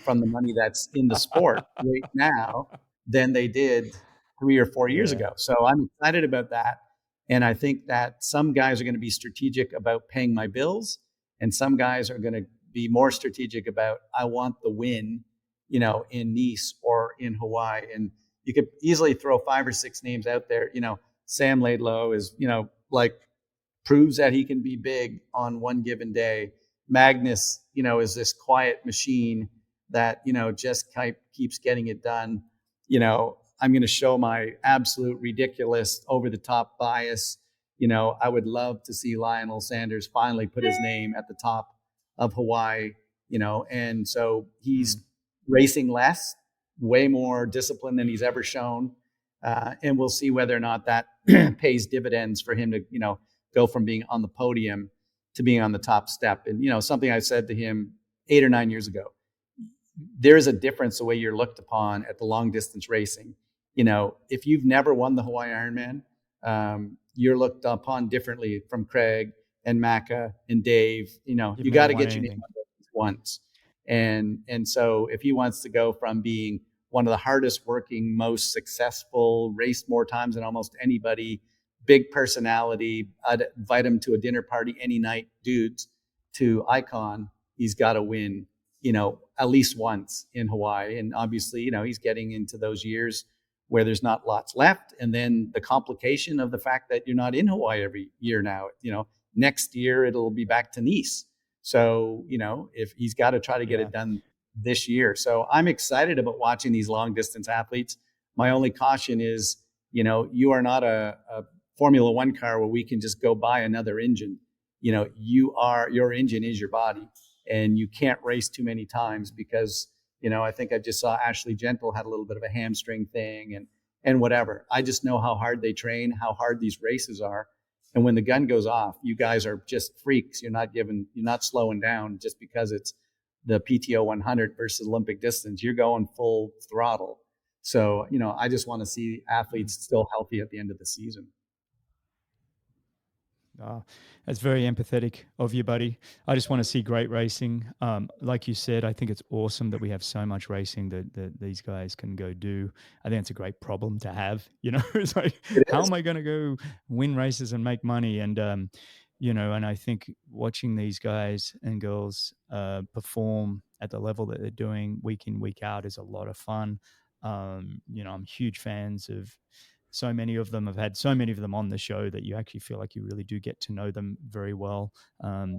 from the money that's in the sport right now than they did 3 or 4 years Yeah. ago. So I'm excited about that. And I think that some guys are going to be strategic about paying my bills, and some guys are going to be more strategic about, I want the win, in Nice or in Hawaii. And you could easily throw 5 or 6 names out there. Sam Laidlow is, like proves that he can be big on one given day. Magnus, is this quiet machine that, just keeps getting it done. I'm going to show my absolute ridiculous over the top bias. I would love to see Lionel Sanders finally put his name at the top of Hawaii, and so he's racing less, way more discipline than he's ever shown. And we'll see whether or not that pays dividends for him to, go from being on the podium to being on the top step. And, something I said to him 8 or 9 years ago, there is a difference the way you're looked upon at the long distance racing. If you've never won the Hawaii Ironman, you're looked upon differently from Craig and Macca and Dave. You've You never got to won get your name anything. on those once. And so if he wants to go from being one of the hardest working, most successful, raced more times than almost anybody, big personality, I'd invite him to a dinner party any night, dudes, to icon, he's got to win, at least once in Hawaii. And obviously, he's getting into those years where there's not lots left. And then the complication of the fact that you're not in Hawaii every year now, next year it'll be back to Nice. So, if he's got to try to get Yeah. it done this year. So I'm excited about watching these long distance athletes. My only caution is, you are not a Formula One car where we can just go buy another engine. Your engine is your body, and you can't race too many times because, I think I just saw Ashley Gentle had a little bit of a hamstring thing and whatever. I just know how hard they train, how hard these races are. And when the gun goes off, you guys are just freaks. You're not slowing down just because it's the PTO 100 versus Olympic distance. You're going full throttle. So, I just want to see athletes still healthy at the end of the season. That's very empathetic of you, buddy. I just want to see great racing. Like you said, I think it's awesome that we have so much racing that these guys can go do. I think it's a great problem to have. It's like, It how is. am I going to go win races and make money? And, and I think watching these guys and girls perform at the level that they're doing week in, week out is a lot of fun. I'm huge fans of so many of them. Have had so many of them on the show that you actually feel like you really do get to know them very well.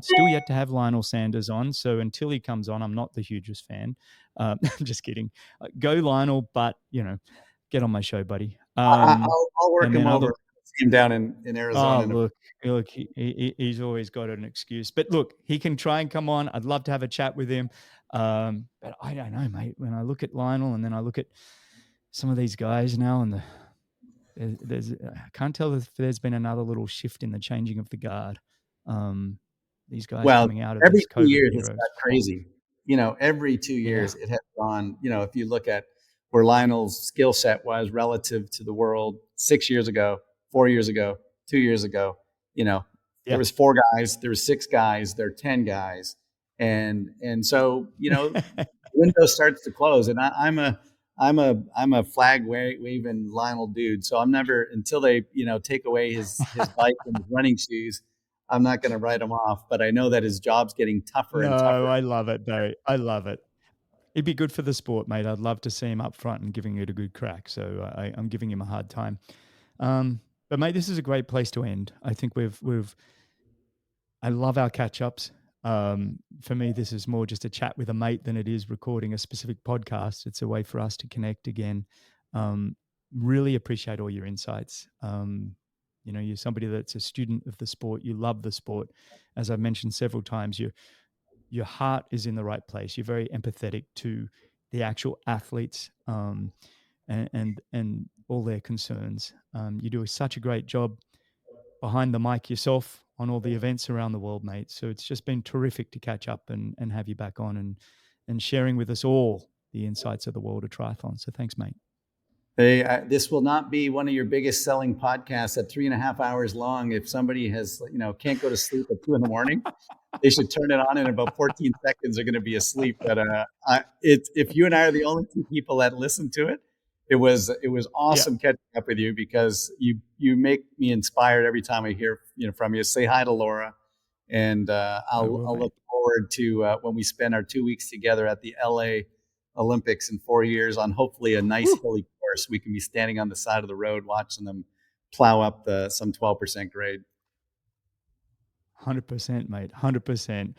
Still yet to have Lionel Sanders on. So until he comes on, I'm not the hugest fan. I'm just kidding. Go Lionel, but, get on my show, buddy. I'll work And him then over. See him down in oh, Arizona. look, he's always got an excuse. But look, he can try and come on. I'd love to have a chat with him. But I don't know, mate. When I look at Lionel and then I look at some of these guys now and I can't tell if there's been another little shift in the changing of the guard. These guys Well, coming out of every these 2 COVID years it's heroes. got crazy. Every 2 years Yeah. it has gone. If you look at where Lionel's skill set was relative to the world 6 years ago, 4 years ago, 2 years ago, there Yeah. was 4 guys, there was 6 guys, there are 10 guys, and so window starts to close, and I'm a flag waving Lionel dude. So I'm never until they take away his bike and his running shoes. I'm not going to write him off, but I know that his job's getting tougher and No, tougher. I love it, Barry. I love it. It'd be good for the sport, mate. I'd love to see him up front and giving it a good crack. So I'm giving him a hard time. But mate, this is a great place to end. I think I love our catch ups. For me, this is more just a chat with a mate than it is recording a specific podcast. It's a way for us to connect again. Really appreciate all your insights. You're somebody that's a student of the sport. You love the sport. As I've mentioned several times, your heart is in the right place. You're very empathetic to the actual athletes and all their concerns. You do such a great job behind the mic yourself on all the events around the world, mate. So it's just been terrific to catch up and have you back on and sharing with us all the insights of the world of triathlon. So thanks, mate. This will not be one of your biggest selling podcasts at 3.5 hours long. If somebody has, can't go to sleep at 2 a.m, they should turn it on in about 14 seconds. They're going to be asleep. But if you and I are the only two people that listen to it, it was awesome catching up with you, because you make me inspired every time I hear from you. Say hi to Laura, and I'll look forward to when we spend our 2 weeks together at the LA Olympics in 4 years on hopefully a nice hilly course. We can be standing on the side of the road watching them plow up some 12% grade. 100%, mate. 100%.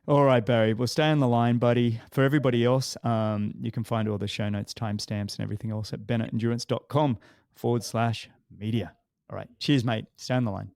All right, Barrie, we'll stay on the line, buddy. For everybody else, you can find all the show notes, timestamps, and everything else at bennettendurance.com/media. All right. Cheers, mate. Stay on the line.